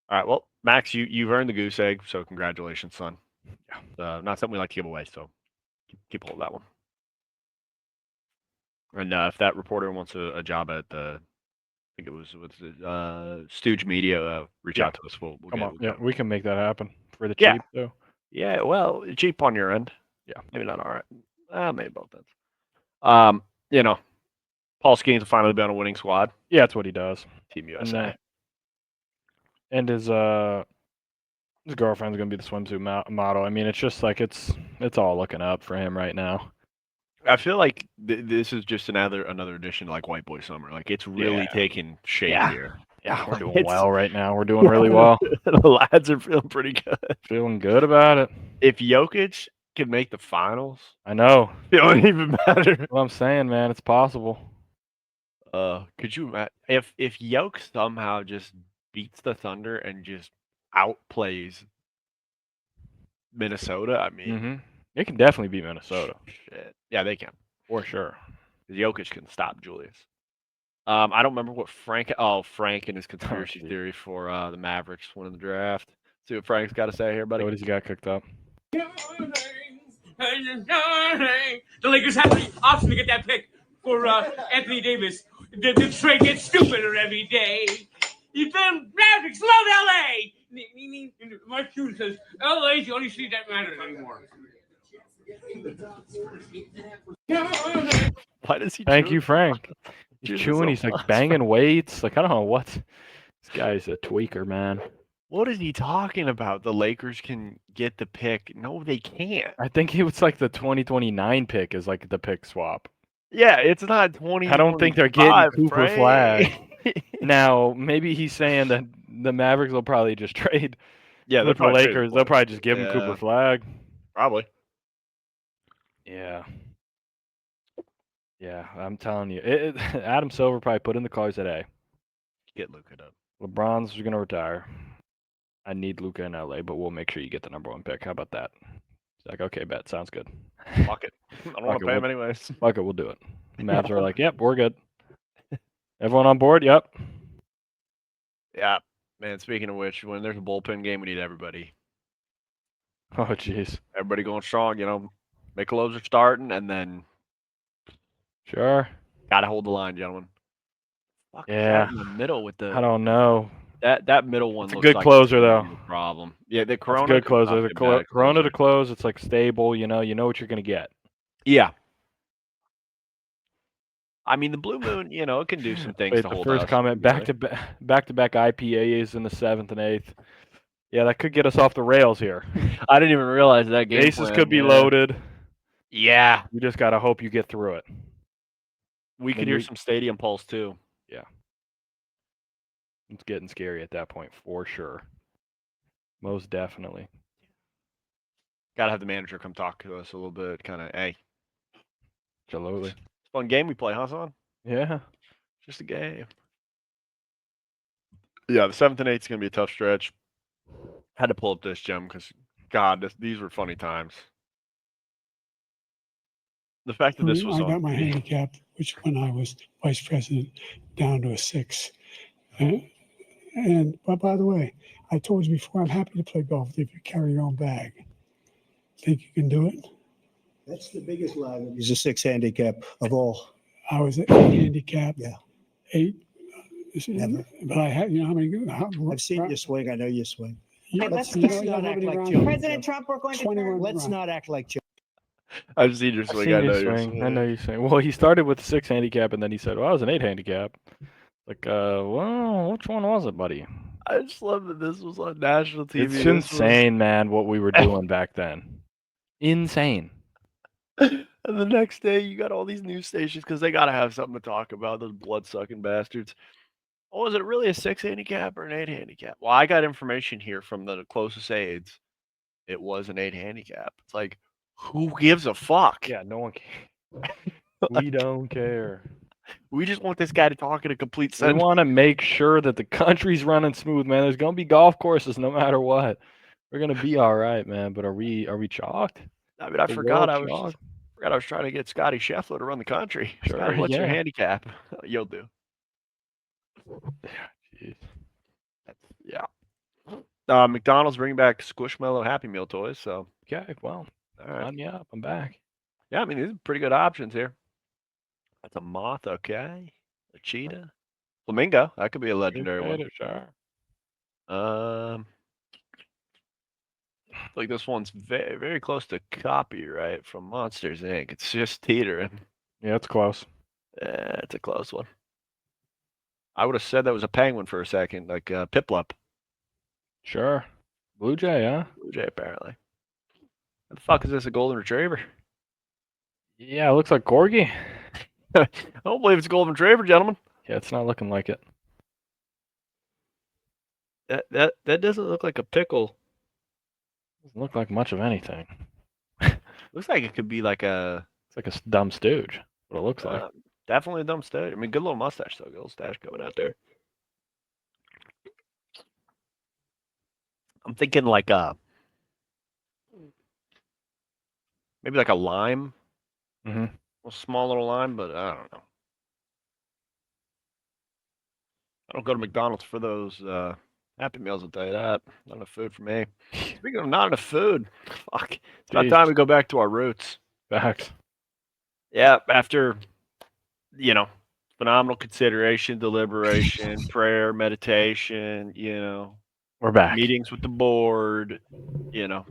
All right, well, Max, you've earned the goose egg, so congratulations, son. Yeah. Not something we like to give away, so keep hold of that one. And if that reporter wants a job at I think it was with Stooge Media, reach Yeah. out to us. We'll Come get on, it. yeah, we can make that happen for the Yeah. cheap too. Yeah, well, cheap on your end. Yeah. Maybe not all right. Maybe both ends. Paul Skeens will finally be on a winning squad. Yeah, that's what he does. Team USA. And his girlfriend's gonna be the swimsuit model. I mean, it's just like it's all looking up for him right now. I feel like this is just another edition to like White Boy Summer. Like it's really taking shape Yeah. here. Yeah, we're Like, doing well right now. We're doing really well. The lads are feeling pretty good. Feeling good about it. If Jokic can make the finals, I know. feeling even better. What I'm saying, man, it's possible. Could you imagine if Yoke somehow just beats the Thunder and just outplays Minnesota. I mean, It can definitely beat Minnesota shit. Yeah, they can. for sure. Jokic can stop Julius. I don't remember what Frank. Oh, Frank and his conspiracy geez. theory for the Mavericks winning the draft. See what Frank's got to say here, buddy. What does he got cooked up? The Lakers have the option to get that pick for Anthony Davis. The trade gets stupider every day. You been Mavericks love LA. Mark Cuban says LA's the only city that matters anymore. Why does he? Thank you, Frank. He's Jesus, chewing. so He's like much, banging weights. Like I don't know what. This guy's a tweaker, man. What is he talking about? The Lakers can get the pick. No, they can't. I think it was like the 2029 pick is like the pick swap. Yeah, it's not 20. I don't think they're getting Cooper Flag. Now, maybe he's saying that the Mavericks will probably just trade Yeah, with the Lakers. They'll probably just give him Yeah. Cooper Flag. Probably. Yeah. Yeah, I'm telling you. Adam Silver probably put in the cards that, hey, Get Luka done. LeBron's going to retire. I need Luka in LA, but we'll make sure you get the #1 pick. How about that? It's like, okay, bet. Sounds good. Fuck it. I don't want to Fuck it, pay him anyways. Fuck it, we'll do it. The Mavs are like, yep, we're good. Everyone on board? Yep. Yeah. Man, speaking of which, when there's a bullpen game, we need everybody. Oh, jeez. Everybody going strong, you know. Michelovs are starting, and then Sure. got to hold the line, gentlemen. Fuck is Yeah. that in the middle with the... I don't know. That middle one It's a looks good like closer, it's though. gonna be a problem. Yeah, the It's a Corona. good closer. not The be a bad Corona to closer. close, it's like stable. You know what you're going to get. Yeah. I mean, the Blue Moon, you know, it can do some things Wait, to the hold first us. comment, back-to-back IPAs in the 7th and 8th. Yeah, that could get us off the rails here. I didn't even realize that game Bases plan, could be yeah. loaded. Yeah. You just got to hope you get through it. We could hear some stadium pulse, too. Yeah. It's getting scary at that point, for sure. Most definitely. Got to have the manager come talk to us a little bit, kind of, hey. Absolutely. It's a fun game we play, huh, son? Yeah. Just a game. Yeah, the 7th and 8th is going to be a tough stretch. Had to pull up this, Jim, because, God, these were funny times. The fact that this was I on got my TV. handicap, which when I was vice president, down to a 6. But by the way, I told you before, I'm happy to play golf if you carry your own bag. Think you can do it? That's the biggest lag. He's a 6 handicap of all. I was at 8 handicap. Yeah. 8. Never. But I had, how many? I've seen you swing. I know you swing. Yeah, Let's you know, not how act many like rounds? Joe. President Trump, we're going to 21 turn. Let's rounds. not act like Joe. I've seen your I've swing. seen I you know your swing. swing. I know you swing. Well, he started with 6 handicap, and then he said, well, I was an 8 handicap. Like, well, which one was it, buddy? I just love that this was on national TV. It's insane, man, what we were doing back then. Insane. And the next day, you got all these news stations because they got to have something to talk about, those blood-sucking bastards. Oh, is it really a 6 handicap or an 8 handicap? Well, I got information here from the closest aides. It was an 8 handicap. It's like, who gives a fuck? Yeah, no one cares. We don't care. We just want this guy to talk in a complete We sentence. want to make sure that the country's running smooth, man. There's gonna be golf courses no matter what. We're gonna be all right, man. But are we chalked? I mean, I The forgot world I was trying to get Scotty Scheffler to run the country. Sure, Scotty, what's your yeah. handicap? You'll do. Jeez. Yeah. McDonald's bringing back Squishmallow Happy Meal toys. So, Okay, well, all right. sign me up. I'm back. Yeah, I mean, these are pretty good options here. That's a moth, okay. A cheetah. Flamingo. That could be a legendary one. Sure. Like this one's very, very close to copyright from Monsters Inc. It's just teetering. Yeah, it's close. Yeah, it's a close one. I would have said that was a penguin for a second, like Piplup. Sure. Blue Jay, huh? Blue Jay, apparently. What the fuck is this, a golden retriever? Yeah, it looks like Corgi. I don't believe it's a golden retriever, gentlemen. Yeah, it's not looking like it. That doesn't look like a pickle. Doesn't look like much of anything. Looks like it could be like a It's like a dumb stooge. What it looks like. definitely a dumb stash. I mean, good little mustache though. Good little stash coming out there. I'm thinking like maybe like a lime, Mm-hmm. a small little lime, but I don't know. I don't go to McDonald's for those Happy Meals. I'll tell you that. Not enough food for me. Speaking of not enough food, fuck, it's about time we go back to our roots. Facts. Yeah, after phenomenal consideration, deliberation, prayer, meditation, We're back. meetings with the board,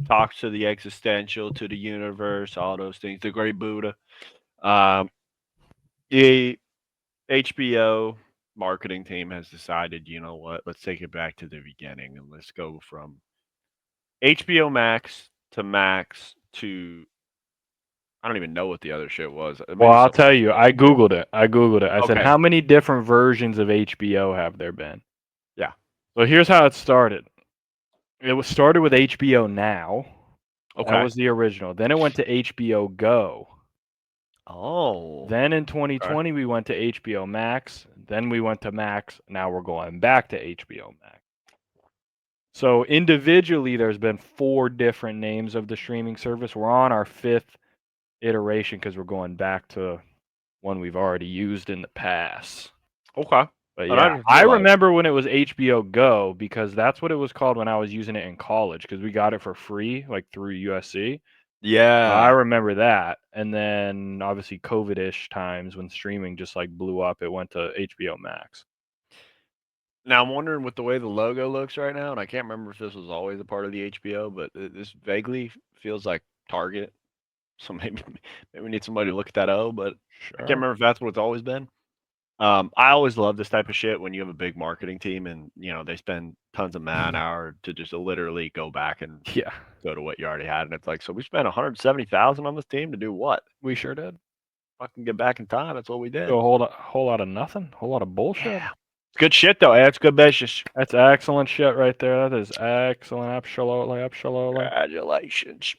talks to the existential, to the universe, all those things, the great Buddha. The HBO marketing team has decided, you know what, let's take it back to the beginning and let's go from HBO Max to Max to I don't even know what the other shit was. Well, I'll tell you, I Googled it. I said, Okay. how many different versions of HBO have there been? Yeah. So here's how it started. It was started with HBO Now. Okay. That was the original. Then it went to HBO Go. Oh. Then in 2020, we went to HBO Max. Then we went to Max. Now we're going back to HBO Max. So individually, there's been 4 different names of the streaming service. We're on our 5th iteration because we're going back to one we've already used in the past. Okay. But And yeah, just I realized- remember when it was HBO Go because that's what it was called when I was using it in college because we got it for free, like through USC. Yeah. I remember that. And then obviously COVID-ish times when streaming just like blew up, it went to HBO Max. Now I'm wondering with the way the logo looks right now, and I can't remember if this was always a part of the HBO, but this vaguely feels like Target. So maybe we need somebody to look at that but I can't remember if that's what it's always been. I always love this type of shit when you have a big marketing team and they spend tons of man hour to just literally go back and go to what you already had, and it's like, so we spent 170,000 on this team to do what? We sure did. Fucking get back in time. That's what we did. So a whole lot of nothing, a whole lot of bullshit. Yeah. Good shit though. That's good business. That's excellent shit right there. That is excellent. Absolutely. Congratulations.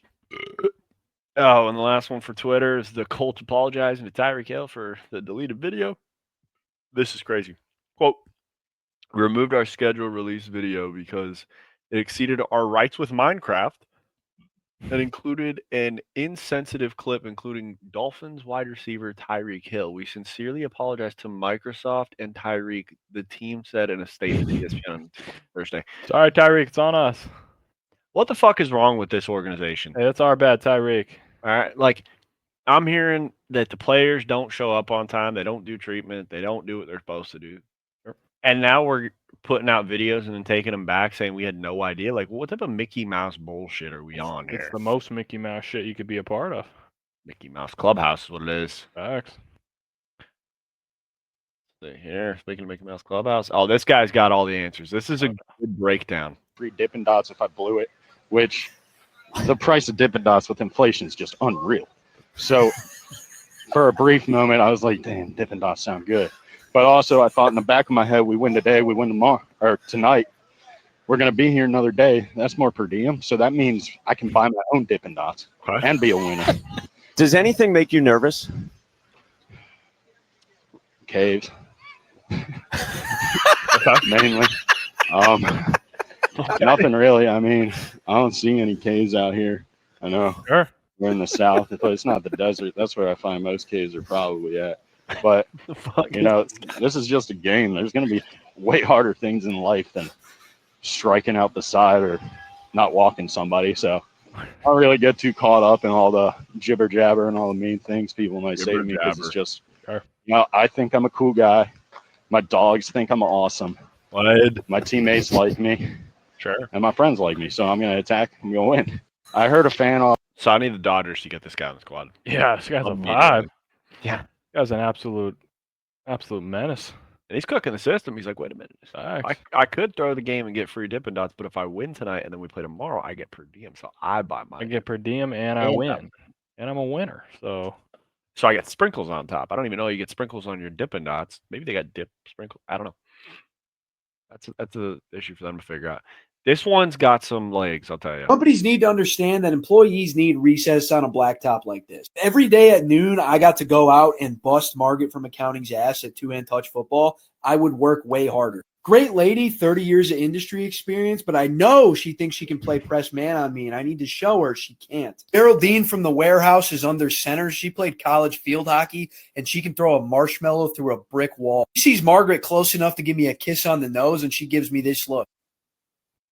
Oh, and the last one for Twitter is the Colt apologizing to Tyreek Hill for the deleted video. This is crazy. Quote, we removed our scheduled release video because it exceeded our rights with Minecraft and included an insensitive clip including Dolphins wide receiver Tyreek Hill. We sincerely apologize to Microsoft and Tyreek, the team said in a statement to ESPN on Thursday. Sorry, Tyreek, it's on us. What the fuck is wrong with this organization? Hey, it's our bad, Tyreek. All right, like I'm hearing that the players don't show up on time, they don't do treatment, they don't do what they're supposed to do. And now we're putting out videos and then taking them back saying we had no idea. Like, what type of Mickey Mouse bullshit are we on here? It's the most Mickey Mouse shit you could be a part of. Mickey Mouse Clubhouse is what it is. Facts. See here, speaking of Mickey Mouse Clubhouse. Oh, this guy's got all the answers. This is a good breakdown. Free Dippin' Dots if I blew it, which the price of Dippin' Dots with inflation is just unreal. So for a brief moment, I was like, damn, Dippin' Dots sound good. But also I thought in the back of my head, we win today, we win tomorrow, or tonight. We're going to be here another day. That's more per diem. So that means I can buy my own Dippin' Dots and be a winner. Does anything make you nervous? Caves. Mainly. Nothing really. I mean, I don't see any caves out here. I know. Sure. We're in the south, but it's not the desert. That's where I find most caves are probably at. But, this is just a game. There's going to be way harder things in life than striking out the side or not walking somebody. So I don't really get too caught up in all the jibber jabber and all the mean things people might say to me because it's just, I think I'm a cool guy. My dogs think I'm awesome. My teammates like me. Sure. And my friends like me. So I'm going to attack. I'm going to win. I heard a fan off. So I need the Dodgers to get this guy on the squad. Yeah, this guy's a vibe. Yeah. This guy's an absolute menace. And he's cooking the system. He's like, wait a minute. I could throw the game and get free Dippin' Dots, but if I win tonight and then we play tomorrow, I get per diem. So I buy mine. I get per diem and I win. And I'm a winner. So I get sprinkles on top. I don't even know you get sprinkles on your Dippin' Dots. Maybe they got dip sprinkles. I don't know. That's a issue for them to figure out. This one's got some legs, I'll tell you. Companies need to understand that employees need recess on a blacktop like this. Every day at noon, I got to go out and bust Margaret from accounting's ass at two-hand touch football. I would work way harder. Great lady, 30 years of industry experience, but I know she thinks she can play press man on me, and I need to show her she can't. Geraldine from the warehouse is under center. She played college field hockey, and she can throw a marshmallow through a brick wall. She sees Margaret close enough to give me a kiss on the nose, and she gives me this look.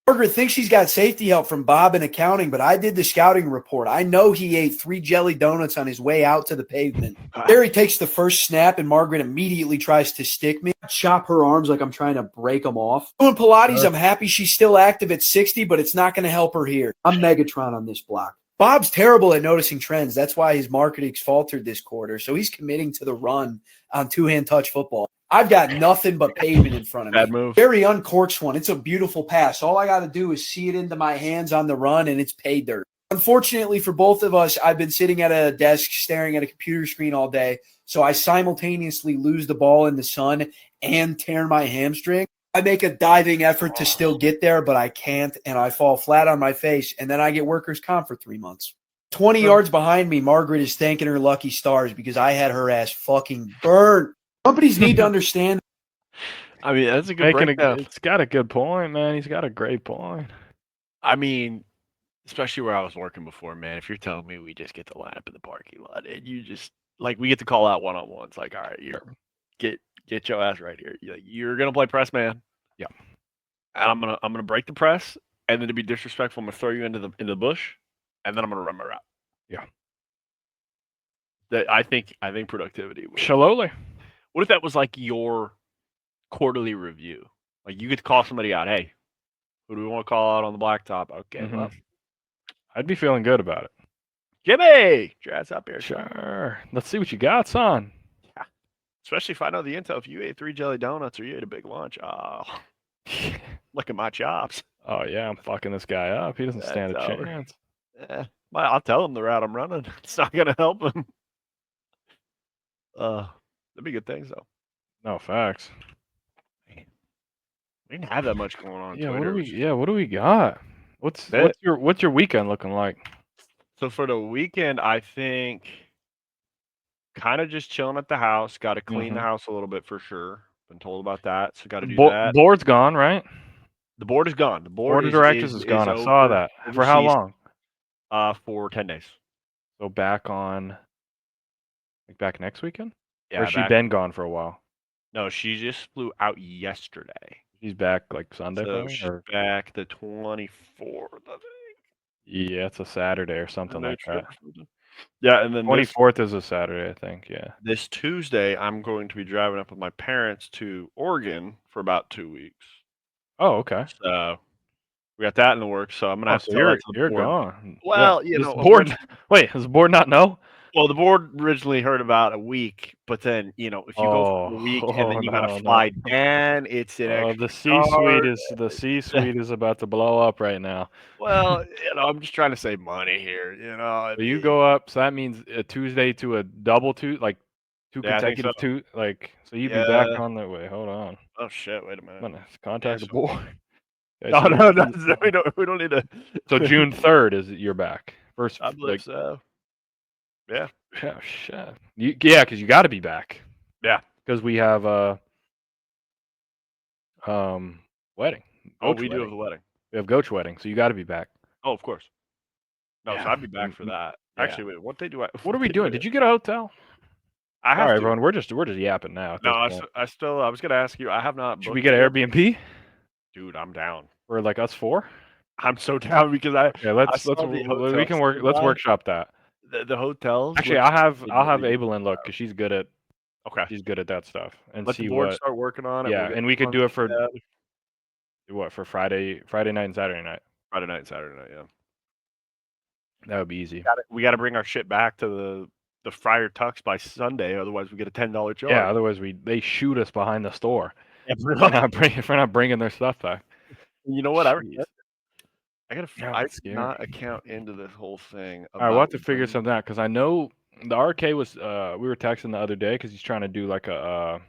Margaret thinks she's got safety help from Bob in accounting, but I did the scouting report. I know he ate 3 jelly donuts on his way out to the pavement. Barry takes the first snap, and Margaret immediately tries to stick me. I chop her arms like I'm trying to break them off. Doing Pilates, I'm happy she's still active at 60, but it's not going to help her here. I'm Megatron on this block. Bob's terrible at noticing trends. That's why his marketing's faltered this quarter, so he's committing to the run on two-hand touch football. I've got nothing but pavement in front of me. Bad move. Barry uncorks one. It's a beautiful pass. All I got to do is see it into my hands on the run, and it's pay dirt. Unfortunately for both of us, I've been sitting at a desk staring at a computer screen all day, so I simultaneously lose the ball in the sun and tear my hamstring. I make a diving effort to still get there, but I can't, and I fall flat on my face, and then I get workers' comp for 3 months. 20 yards behind me, Margaret is thanking her lucky stars because I had her ass fucking burnt. Companies need to understand. I mean, that's a good breakdown. It's got a good point, man. He's got a great point. I mean, especially where I was working before, man. If you're telling me we just get to line up in the parking lot and you just like we get to call out one-on-ones, like, all right, get your ass right here. You're gonna play press man. Yeah. And I'm gonna break the press, and then to be disrespectful, I'm gonna throw you into the bush, and then I'm gonna run my route. Yeah. I think productivity. Shaloli. What if that was like your quarterly review? Like you get to call somebody out. Hey, who do we want to call out on the blacktop? Okay, well, I'd be feeling good about it. Jimmy, your ass up here. Sure. Let's see what you got, son. Yeah. Especially if I know the intel. If you ate 3 jelly donuts or you ate a big lunch, look at my chops. Oh yeah, I'm fucking this guy up. He doesn't stand a chance. Yeah. Well, I'll tell him the route I'm running. It's not gonna help him. That'd be good things though. No facts. Man. We didn't have that much going on. Yeah, Twitter. what do we got? What's your weekend looking like? So for the weekend, I think kind of just chilling at the house. Got to clean the house a little bit for sure. Been told about that, so got to do that. Board's gone, right? The board is gone. The board of directors is gone. I saw that. For how long? For 10 days. So back next weekend? Yeah. Or has she been gone for a while? No, she just flew out yesterday. She's back like Sunday, So probably? she's back the 24th, I think. Yeah, it's a Saturday or something like that. Yeah, and then 24th is a Saturday, I think. Yeah. This Tuesday, I'm going to be driving up with my parents to Oregon for about 2 weeks. Oh, okay. So we got that in the works. So I'm gonna have to. You're gone. Well, board. Wait, does the board not know? Well, the board originally heard about a week, but then if you go for a week and then you gotta fly down, it's an extra. The C-suite is about to blow up right now. Well, I'm just trying to save money here. So you go up. So that means a Tuesday to a double two, like two consecutive two. Like so, you'd be back on that way. Hold on. Oh shit! Wait a minute. I'm gonna contact the board. No, we don't need to. So June 3rd is you're back. First, I believe so. Yeah. Oh shit. Because you got to be back. Yeah. Because we have a wedding. We do have a wedding. We have Goach wedding, so you got to be back. Oh, of course. No, so I'd be back for that. Yeah. Actually, wait. What day do I? What are we doing? Did you get a hotel? I have. All right, to. everyone. We're just yapping now. No, I was gonna ask you. I have not. Should we get an Airbnb? Dude, I'm down. For like us 4? I'm so down because let's workshop that. The hotels. Actually, I'll have Abelin look because she's good at that stuff and let see the board what start working on it. Yeah, and we could do it for for Friday night and Saturday night. Friday night and Saturday night, yeah. That would be easy. We got to bring our shit back to the Friar Tucks by Sunday, otherwise we get a $10 charge. Yeah, otherwise they shoot us behind the store. Yeah, if we're not bringing their stuff back. You know what? I did not account into this whole thing. All right, we'll have to figure something out because I know the RK was. We were texting the other day because he's trying to do like a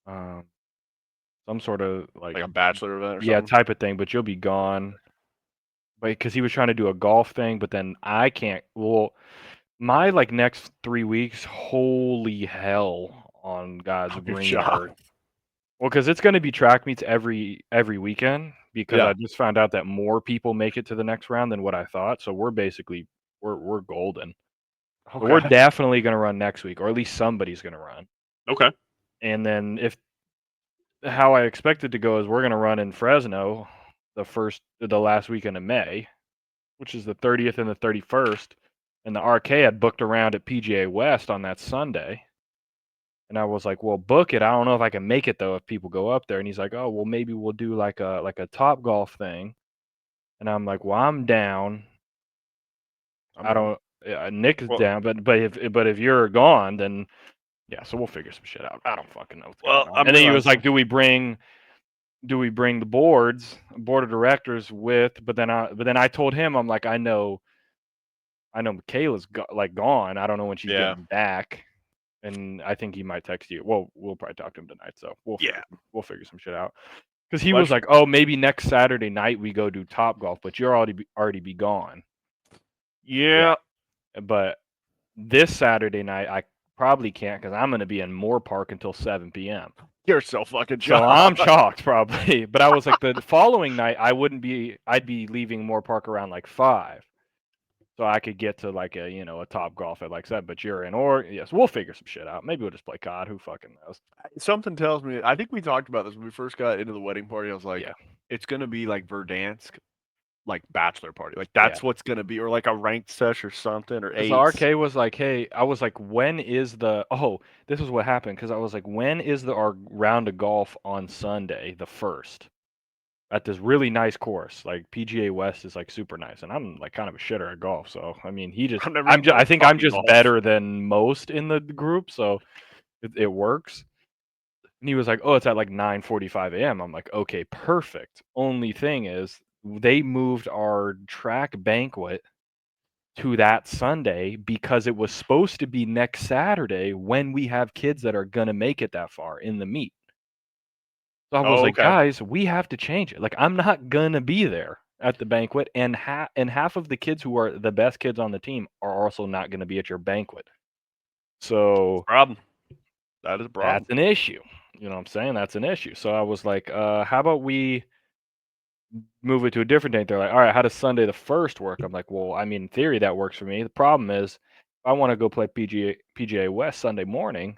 some sort of like a bachelor event or something? type of thing. But you'll be gone. Because he was trying to do a golf thing, but then I can't. Well, my next 3 weeks, holy hell on God's green earth. Well, because it's going to be track meets every weekend because Yeah. I just found out that more people make it to the next round than what I thought. So we're basically we're golden. So we're Okay. definitely going to run next week, or at least somebody's going to run. Okay. And then if how I expect it to go is we're going to run in Fresno the last weekend of May, which is the 30th and the 31st, and the RK had booked around at PGA West on that Sunday. And I was like, "Well, book it. I don't know if I can make it though if people go up there." And he's like, "Oh, well, maybe we'll do like a Top Golf thing." And I'm like, "Well, I'm down. I don't. Nick is Well- down, but if you're gone, then yeah. So we'll figure some shit out. I don't fucking know what's Well, going I on." And then he mean, was like, "Do we bring the board of directors with?" But then I told him, I'm like, I know Michaela's gone. I don't know when she's Yeah. getting back. And I think he might text you. Well, we'll probably talk to him tonight, so we'll figure some shit out. Because he was like, "Oh, maybe next Saturday night we go do Top Golf, but you're already be gone." Yeah. But this Saturday night I probably can't because I'm gonna be in Moore Park until 7 p.m. You're so fucking So I'm shocked probably. But I was like, the following night I'd be leaving Moore Park around like 5. So I could get to like a Top Golf at like 7, but you're in, or yes, we'll figure some shit out. Maybe we'll just play COD. Who fucking knows? Something tells me. I think we talked about this when we first got into the wedding party. I was like, Yeah. it's gonna be like Verdansk, like bachelor party. Like that's what's gonna be, or like a ranked sesh or something, or Because eight. the RK was like, "Hey," I was like, "When is the?" Oh, this is what happened. Because I was like, "When is our round of golf on Sunday, the 1st, at this really nice course? Like PGA West is like super nice, and I'm like kind of a shitter at golf. So I mean, I think I'm just better than most in the group, so it works." And he was like, "Oh, it's at like 9:45 a.m." I'm like, "Okay, perfect. Only thing is, they moved our track banquet to that Sunday because it was supposed to be next Saturday when we have kids that are gonna make it that far in the meet." So I was like, okay. "Guys, we have to change it. Like, I'm not gonna be there at the banquet, and half of the kids who are the best kids on the team are also not gonna be at your banquet." So Problem. That is a problem. that's an issue. You know what I'm saying? That's an issue. So I was like, how about we move it to a different date? They're like, "All right, how does Sunday the 1st work?" I'm like, "Well, I mean, in theory that works for me. The problem is, if I want to go play PGA West Sunday morning,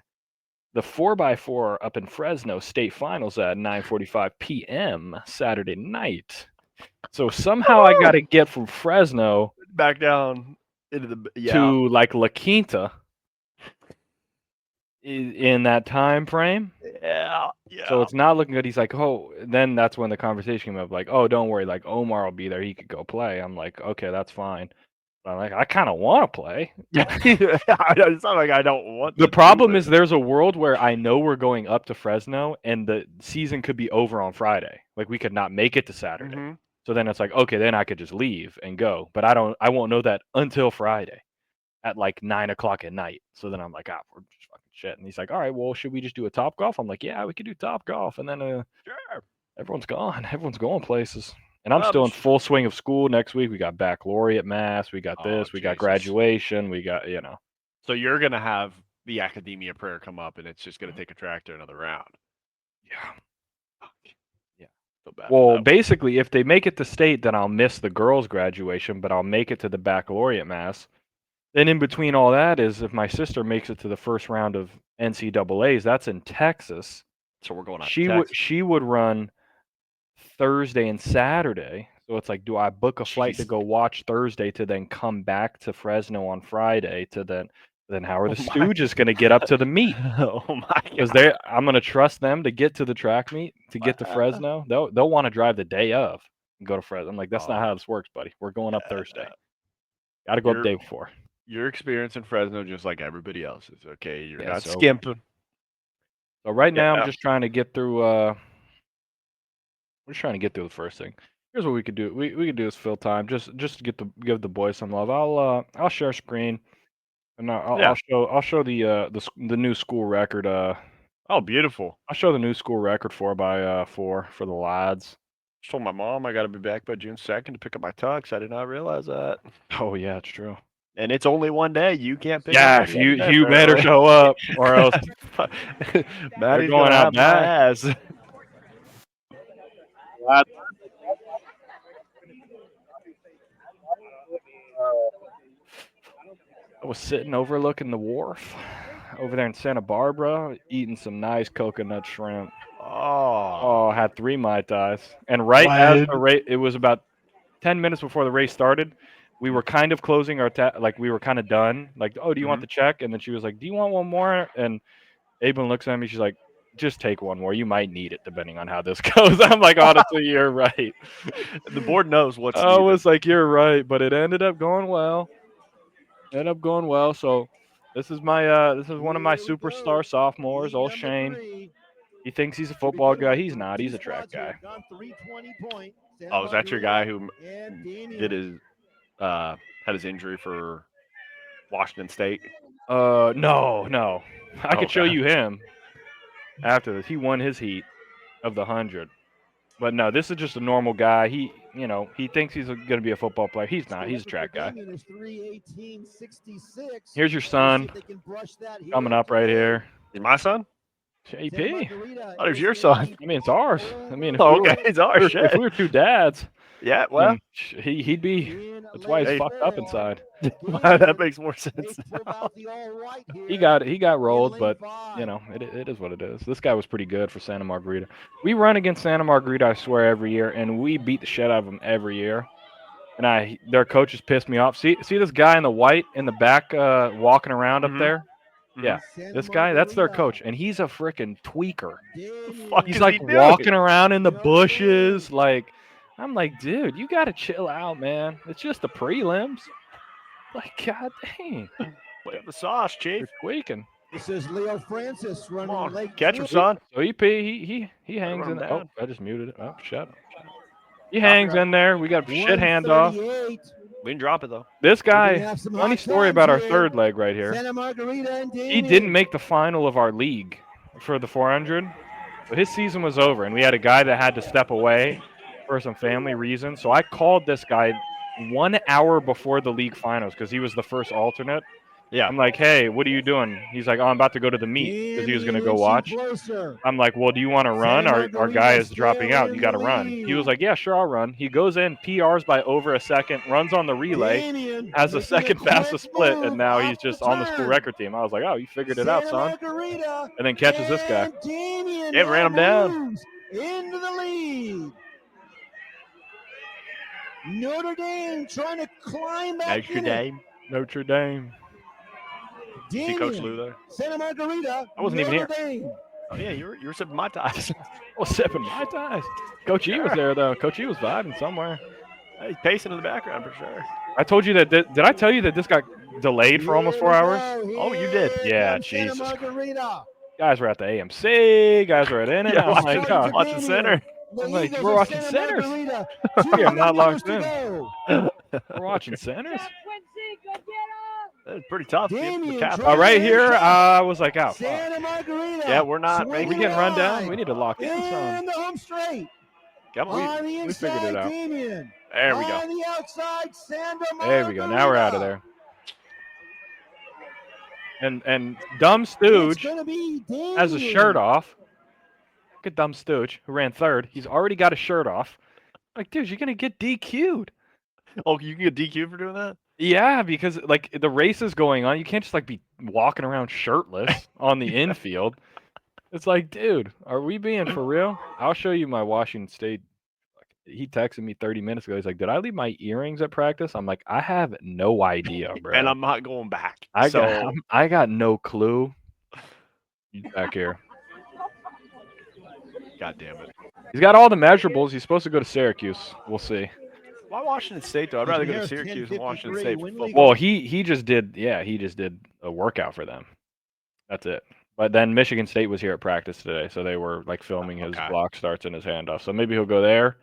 the 4x4 up in Fresno state finals at 9:45 p.m. Saturday night. So somehow I got to get from Fresno Back down into the to like La Quinta in that time frame." Yeah. So it's not looking good. He's like, "Oh," then that's when the conversation came up, like, "Oh, don't worry, like Omar will be there. He could go play." I'm like, "Okay, that's fine." But I'm like, I kind of want to play. It's not like I don't want. The problem is there's a world where I know we're going up to Fresno and the season could be over on Friday. Like we could not make it to Saturday. Mhm. So then it's like, okay, then I could just leave and go. But I won't know that until Friday at like 9 o'clock at night. So then I'm like, we're just fucking shit. And he's like, "All right, well, should we just do a Top Golf?" I'm like, "Yeah, we could do Top Golf." And then Sure. everyone's gone. Everyone's going places. And I'm Well, still in full swing of school next week. We got baccalaureate mass. We got Oh, this. We got Jesus. graduation. We got, So you're gonna have the academia prayer come up, and it's just gonna take a tractor another round. Yeah. Yeah. Feel bad for Well, that one. basically, if they make it to state, then I'll miss the girls' graduation, but I'll make it to the baccalaureate mass. Then in between all that is if my sister makes it to the first round of NCAA's, that's in Texas. So we're going out. She would run Thursday and Saturday. So it's like, do I book a flight to Jeez. go watch Thursday to then come back to Fresno on Friday to then how are the Stooges going to get up to the meet? Oh my Because god. I'm going to trust them to get to the track meet to get to Fresno. They'll want to drive the day of and go to Fresno. I'm like, that's not how this works, buddy. We're going up Thursday. Got to go up the day before. You're experiencing Fresno just like everybody else is. Okay, you're Yeah, not so- skimping. So right now Yeah. I'm just trying to get through. We're just trying to get through the first thing. Here's what we could do. We could do this fill time just to give the boys some love. I'll share screen and I'll show the new school record. Oh, beautiful. I'll show the new school record 4x4 for the lads. I told my mom I got to be back by June 2nd to pick up my tux. I did not realize that. Oh yeah, it's true. And it's only one day. You can't pick. Yeah, up if any you other day, you better apparently. show up, or else Maddie's going gonna out have my back. ass. I was sitting overlooking the wharf over there in Santa Barbara, eating some nice coconut shrimp. Oh. Oh, I had 3 Mai Tais. And right as the race, it was about 10 minutes before the race started, we were kind of closing our, like we were kind of done. Like, oh, do you want the check? And then she was like, do you want one more? And Abel looks at me, she's like, just take one more. You might need it depending on how this goes. I'm like, honestly, you're right. The board knows what's I needed. was like, you're right, but it ended up going well. So this is my this is one of my superstar sophomores, old Shane. He thinks he's a football guy. He's not. He's a track guy. Oh, is that your guy who did his had his injury for Washington State? No. I could show Okay. you him after this. He won his heat of the 100. But no, this is just a normal guy. He, he thinks he's going to be a football player. He's not. He's a track guy. Here's your son coming up right here. Is my son? JP. Oh, there's your son. I mean, it's ours. I mean, if Oh, we were, okay, it's ours. if Shit. we were 2 dads, Yeah, well, then he'd be. That's why he's Hey. fucked up inside. that makes more sense now. He got rolled, but it is what it is. This guy was pretty good for Santa Margarita. We run against Santa Margarita, I swear, every year, and we beat the shit out of them every year. And their coaches pissed me off. See this guy in the white in the back walking around up there? Yeah, this guy, that's their coach, and he's a freaking tweaker. He's like walking around in the bushes, like. I'm like, dude, you gotta chill out, man. It's just the prelims. Like, god dang. Play up the sauce, Chief. You're tweaking. This is Leo Francis running late. Catch him, son. So EP, he hangs run in there. down. Oh, I just muted it. Oh, shut up. He hangs in there. We got shit handoff. We didn't drop it, though. This guy, funny story about our third leg right here. Santa Margarita and He didn't make the final of our league for the 400, but his season was over, and we had a guy that had to step away for some family reasons. So I called this guy 1 hour before the league finals because he was the first alternate. Yeah. I'm like, hey, what are you doing? He's like, oh, I'm about to go to the meet because he was going to go watch. I'm like, well, do you want to run? Our guy is dropping out. You got to run. He was like, yeah, sure, I'll run. He goes in, PRs by over a second, runs on the relay, has the second fastest split, and now he's just on the school record team. I was like, oh, you figured it out, son. And then catches this guy. Yeah, ran him down. Into the lead. Notre Dame trying to climb back. Notre Dame. See Coach Lou there? Santa Margarita. I wasn't even here. Dame. Oh, yeah, you were sipping my ties. I was sipping Mai Tais. Coach E was there, though. Coach E was vibing somewhere. Hey, he's pacing in the background for sure. I told you that. Did I tell you that this got delayed for almost 4 hours? Oh, you did? Yeah, Jesus. Guys were at the AMC. Guys were at In and Yeah, Out. My God. watching center. I'm like, we're watching centers. We are not locked in. We're watching centers. That's pretty tough. Right here, I was like, oh, fuck. Yeah, we're not making We getting run down. We need to lock in some. And the home straight. Come on. On the we figured it inside, out. Damien. There we go. On the outside, Santa There we go. Now we're out of Margarita. there. And Dumb It's Stooge gonna be has a Damien. shirt off. Look at Dumb Stooge, who ran third. He's already got a shirt off. Like, dude, you're going to get DQ'd. Oh, you can get DQ'd for doing that? Yeah, because, like, the race is going on. You can't just, like, be walking around shirtless on the infield. It's like, dude, are we being for real? I'll show you my Washington State. He texted me 30 minutes ago. He's like, did I leave my earrings at practice? I'm like, I have no idea, bro. And I'm not going back. I got no clue. He's back here. God damn it. He's got all the measurables. He's supposed to go to Syracuse. We'll see. Why Washington State, though? I'd rather go to Syracuse than Washington State for football. Well, he just did a workout for them. That's it. But then Michigan State was here at practice today, so they were like filming his block starts and his handoff. So maybe he'll go there.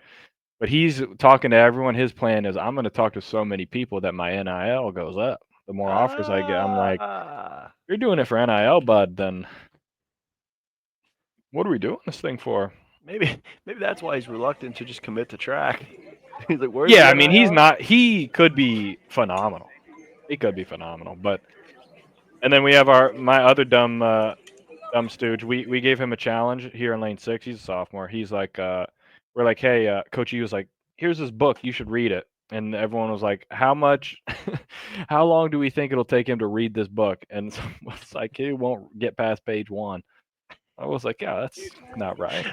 But he's talking to everyone. His plan is, I'm going to talk to so many people that my NIL goes up. The more offers I get, I'm like, you're doing it for NIL, bud, then what are we doing this thing for? Maybe that's why he's reluctant to just commit to track. He's like, where's Yeah, the I mean, NIL? he's not. He could be phenomenal. He could be phenomenal, but and then we have my other dumb stooge. We gave him a challenge here in lane 6. He's a sophomore. He's like, we're like, hey, Coach E was like, here's this book. You should read it. And everyone was like, how much, how long do we think it'll take him to read this book? And someone was like, he won't get past page 1. I was like, yeah, that's not right.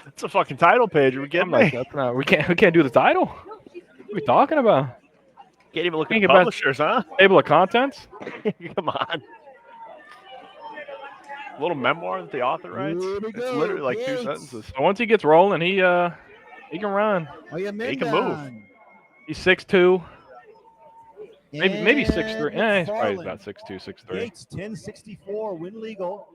It's a fucking title page. Are we I'm kidding like, me? that's not. We can't do the title. What are we talking about? Can't even look at Can't the get past- publishers, huh? Table of contents. Come on. A little memoir that the author writes. Here we It's go, literally like 2 kids. sentences. So once he gets rolling, he can run. Are your men He can move. down? He's 6'2". Maybe 6'3". And He's probably McFarland. about 6'2", 6'3". Gates 1064 win legal.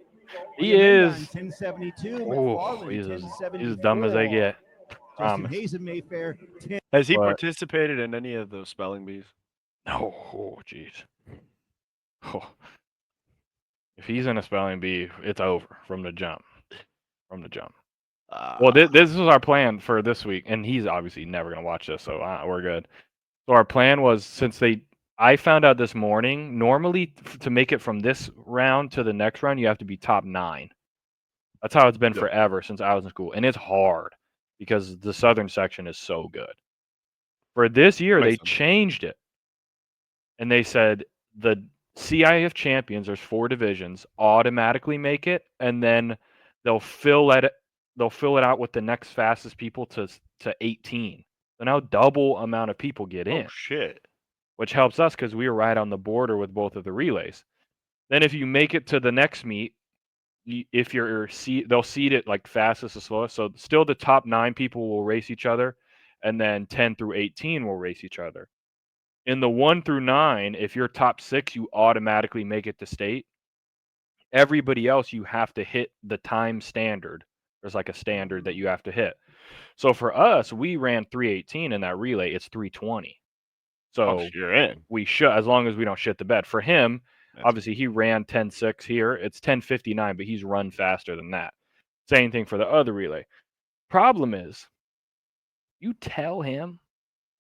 He Are your men is. down? 1072. Oh, McFarland, he's as 1074. dumb as they get. Justin Promise. Hayes and Mayfair 10. Has he But- participated in any of those spelling bees? No, oh, jeez. Oh. If he's in a spelling bee, it's over from the jump. From the jump. Well, this is our plan for this week, and he's obviously never gonna watch this, so we're good. So our plan was, since I found out this morning, normally to make it from this round to the next round, you have to be top 9. That's how it's been Yep. forever since I was in school, and it's hard because the southern section is so good. For this year, they Makes sense. changed it, and they said the CIF champions, there's 4 divisions, automatically make it, and then they'll fill it out with the next fastest people to 18. So now double amount of people get in, Oh shit. which helps us because we were right on the border with both of the relays. Then if you make it to the next meet, if you're they'll seed it like fastest to slowest. So still the top 9 people will race each other, and then 10 through 18 will race each other. In the 1 through 9, if you're top 6, you automatically make it to state. Everybody else, you have to hit the time standard. There's like a standard that you have to hit. So for us, we ran 318 in that relay. It's 320. So Oh, you're in. we should, as long as we don't shit the bed. For him, That's- obviously he ran 10.6 here. It's 10.59, but he's run faster than that. Same thing for the other relay. Problem is, you tell him,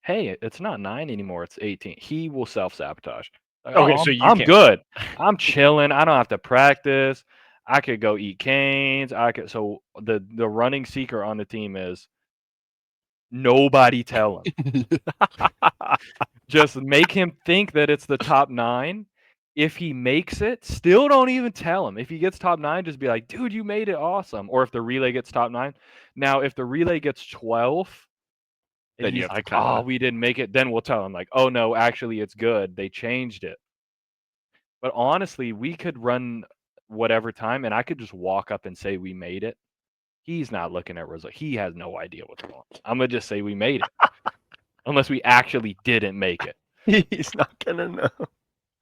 hey, it's not 9 anymore, it's 18. He will self-sabotage. Like, Okay, "Oh, so you I'm can't- good. I'm chilling. I don't have to practice. I could go eat canes. So the running seeker on the team is nobody tell him. Just make him think that it's the top 9. If he makes it, still don't even tell him. If he gets top 9, just be like, dude, you made it awesome. Or if the relay gets top 9. Now, if the relay gets 12, Then and you he's have to like, kinda- oh, we didn't make it, then we'll tell him, like, oh, no, actually, it's good. They changed it. But honestly, we could run whatever time, and I could just walk up and say we made it. He's not looking at results. He has no idea what's going on. I'm going to just say we made it. Unless we actually didn't make it. He's not gonna know.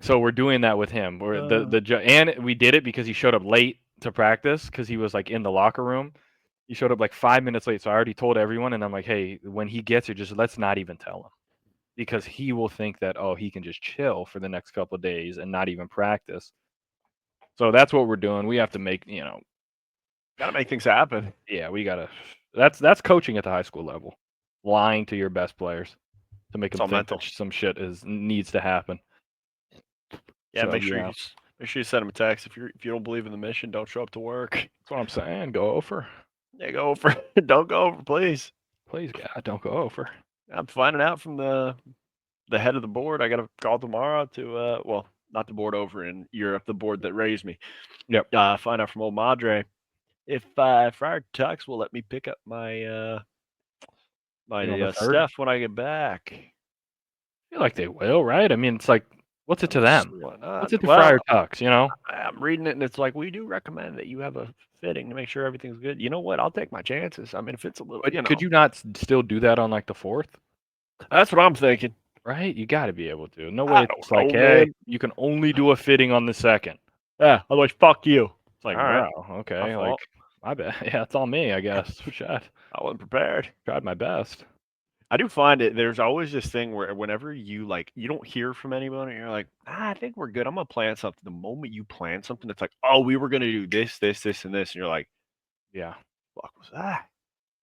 So we're doing that with him. And we did it because he showed up late to practice because he was like in the locker room. He showed up like 5 minutes late. So I already told everyone, and I'm like, hey, when he gets here, just let's not even tell him. Because he will think that, oh, he can just chill for the next couple of days and not even practice. So that's what we're doing. We have to make, Gotta make things happen. yeah, we gotta. That's coaching at the high school level, lying to your best players to make It's them all think mental. that some shit needs to happen. Yeah, So, make sure yeah. you send him a text if you don't believe in the mission. Don't show up to work. That's what I'm saying. Go over, Yeah, go over. Don't go over, please. please, God, don't go over. I'm finding out from the head of the board. I got a call tomorrow to well, not the board over in Europe, the board that raised me. Yep. Find out from old Madre if Friar Tux will let me pick up my my the third? stuff when I get back. I feel like they will, right? I mean, it's like, what's it to them? Why not? What's it to Well, Friar Tux? I'm reading it and it's like we do recommend that you have a fitting to make sure everything's good. You know what? I'll take my chances. I mean, if it's a little, But could you not still do that on like the 4th? That's what I'm thinking. Right? You got to be able to. No I way. don't It's like, know, hey, man. you can only do a fitting on the 2nd. Yeah. Otherwise, fuck you. It's like, All right. wow, okay, My like, fault. my bad. Yeah, it's all me, I guess. Shit. I wasn't prepared. Tried my best. I do find it. There's always this thing where whenever you don't hear from anyone, and you're like, I think we're good. I'm gonna plan something. The moment you plan something, it's like, oh, we were gonna do this, this, this, and this, and you're like, Yeah. fuck was that?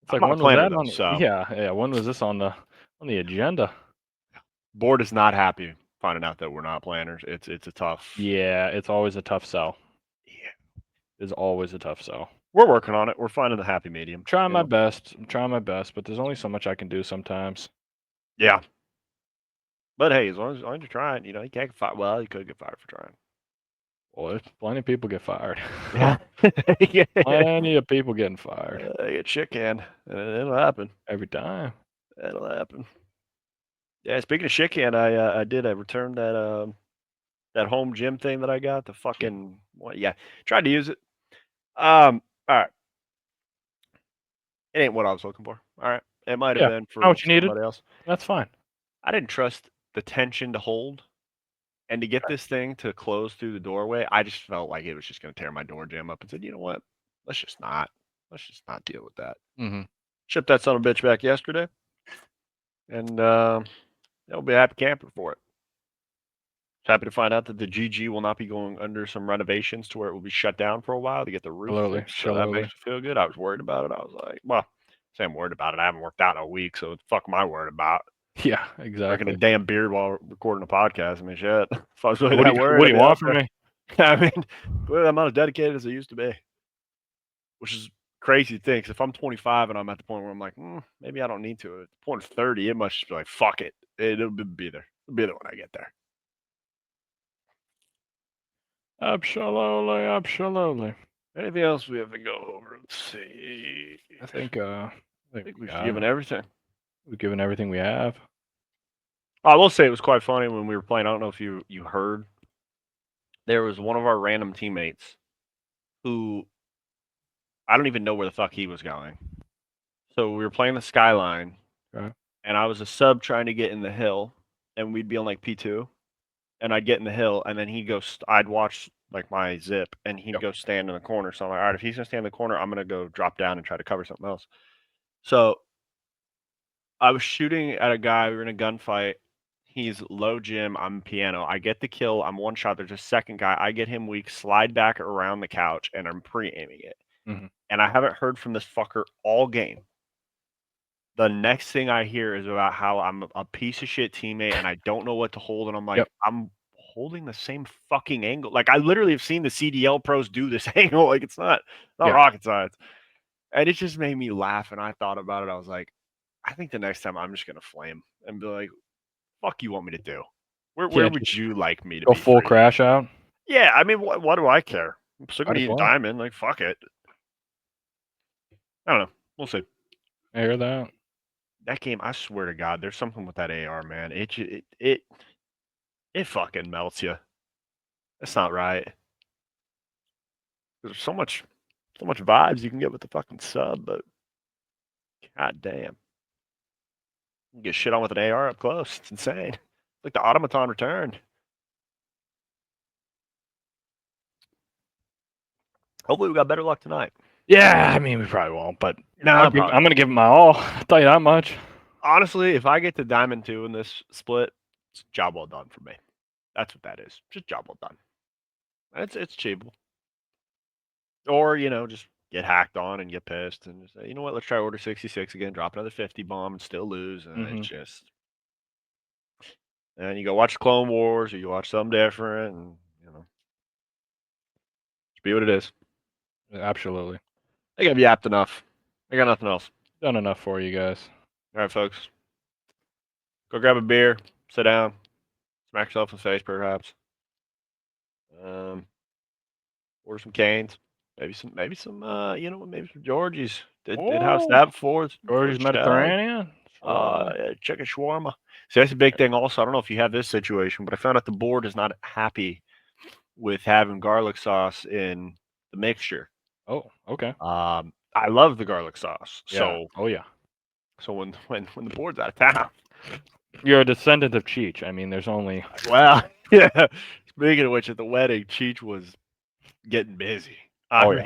It's like, I'm not when a was planner, that though, on? so Yeah. When was this on the agenda? board is not happy. finding out that we're not planners. It's a tough. Yeah, it's always a tough sell. Yeah. It's always a tough sell. We're working on it. We're finding the happy medium. Trying you my know? best. I'm trying my best, but there's only so much I can do sometimes. Yeah. But hey, as long as you're trying, you can't get fired. Well, you could get fired for trying. Well, there's plenty of people get fired. Yeah. Plenty of people getting fired They get shit canned. And it'll happen. every time. That'll happen. Yeah, speaking of shit canned, I returned that home gym thing that I got. The fucking tried to use it. All right. It ain't what I was looking for. All right. It might have Yeah, been for not what you needed. somebody else. That's fine. I didn't trust the tension to hold. And to get this thing to close through the doorway, I just felt like it was just going to tear my door jamb up and said, you know what? Let's just not deal with that. Mm-hmm. Shipped that son of a bitch back yesterday. And I'll be a happy camper for it. Happy to find out that the GG will not be going under some renovations to where it will be shut down for a while to get the roof Absolutely. fixed. So that makes me feel good. I was worried about it. I was like, well, say I'm worried about it. I haven't worked out in a week, so what the fuck am I worried about? Yeah, Drinking exactly. a damn beard while recording a podcast. I mean, shit. If I was really What that do worried, you want from me? I mean, clearly I'm not as dedicated as I used to be, which is crazy to think. 'Cause if I'm 25 and I'm at the point where I'm like, maybe I don't need to. At the point of 30, it must just be like, fuck it. It'll be there. It'll be there when I get there. Absolutely. Anything else we have to go over? Let's see. I think We've given everything. We've given everything we have. I will say it was quite funny when we were playing. I don't know if you heard. There was one of our random teammates who I don't even know where the fuck he was going. So we were playing the Skyline, Okay. and I was a sub trying to get in the hill, and we'd be on like P2, and I'd get in the hill, and then he'd go. I'd watch like my zip, and he'd go stand in the corner. So I'm like, all right, if he's gonna stand in the corner, I'm gonna go drop down and try to cover something else. So I was shooting at a guy. We were in a gunfight. He's low gym. I'm piano. I get the kill. I'm one shot. There's a second guy. I get him weak. Slide back around the couch, and I'm pre-aiming it. Mm-hmm. And I haven't heard from this fucker all game. The next thing I hear is about how I'm a piece of shit teammate, and I don't know what to hold. And I'm like, I'm holding the same fucking angle. Like I literally have seen the CDL pros do this angle. Like it's not rocket science. And it just made me laugh. And I thought about it. I was like, I think the next time I'm just gonna flame and be like, "Fuck, you want me to do? Where would you like me to go be full free?" crash out? Yeah, I mean, what do I care? I'm still gonna Might as eat well. diamond. Like, fuck it. I don't know. We'll see. I hear that. That game, I swear to God, there's something with that AR, man. It fucking melts you. That's not right. There's so much vibes you can get with the fucking sub, but god damn, you get shit on with an AR up close. It's insane. Like the automaton returned. Hopefully, we got better luck tonight. Yeah, I mean we probably won't, but No, I'm gonna give it my all. I'll tell you that much. Honestly, if I get to Diamond 2 in this split, it's job well done for me. That's what that is. Just job well done. It's achievable. Or, just get hacked on and get pissed and just say, you know what, let's try Order 66 again, drop another 50 bomb and still lose. And it's just. And you go watch Clone Wars or you watch something different and, just be what it is. Absolutely. I think I've yapped enough. I got nothing else. Done enough for you guys. All right, folks. Go grab a beer, sit down, smack yourself in the face, perhaps. Order some canes, maybe some, maybe some Georgie's. Did house that before? Georgie's Mediterranean. Chicken shawarma. See, that's a big thing. Also, I don't know if you have this situation, but I found out the board is not happy with having garlic sauce in the mixture. Oh, okay. I love the garlic sauce. Yeah. So, So when the board's out of town, you're a descendant of Cheech. I mean, there's only. Well, yeah. Speaking of which, at the wedding, Cheech was getting busy. I don't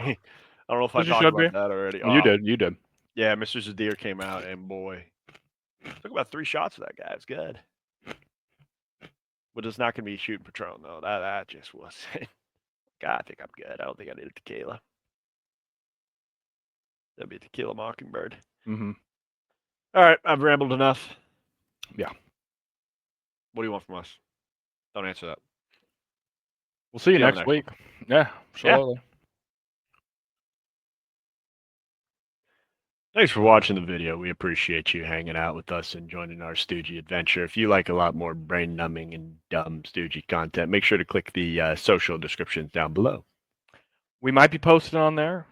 know if I talked about that already. You did. Yeah, Mr. Zadir came out, and boy, took about 3 shots of that guy. It's good. But it's not going to be shooting Patron, though. That just was. God, I think I'm good. I don't think I need a tequila. That'd be a tequila mockingbird. Mm-hmm. All right, I've rambled enough. Yeah. What do you want from us? Don't answer that. We'll see you See you on the next next week. Yeah, absolutely. Thanks for watching the video. We appreciate you hanging out with us and joining our Stoogie adventure. If you like a lot more brain-numbing and dumb Stoogie content, make sure to click the social descriptions down below. We might be posted on there.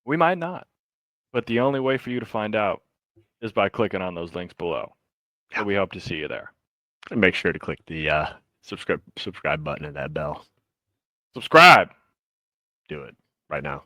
We might not. But the only way for you to find out is by clicking on those links below. So we hope to see you there. And make sure to click the subscribe button and that bell. Subscribe. Do it right now.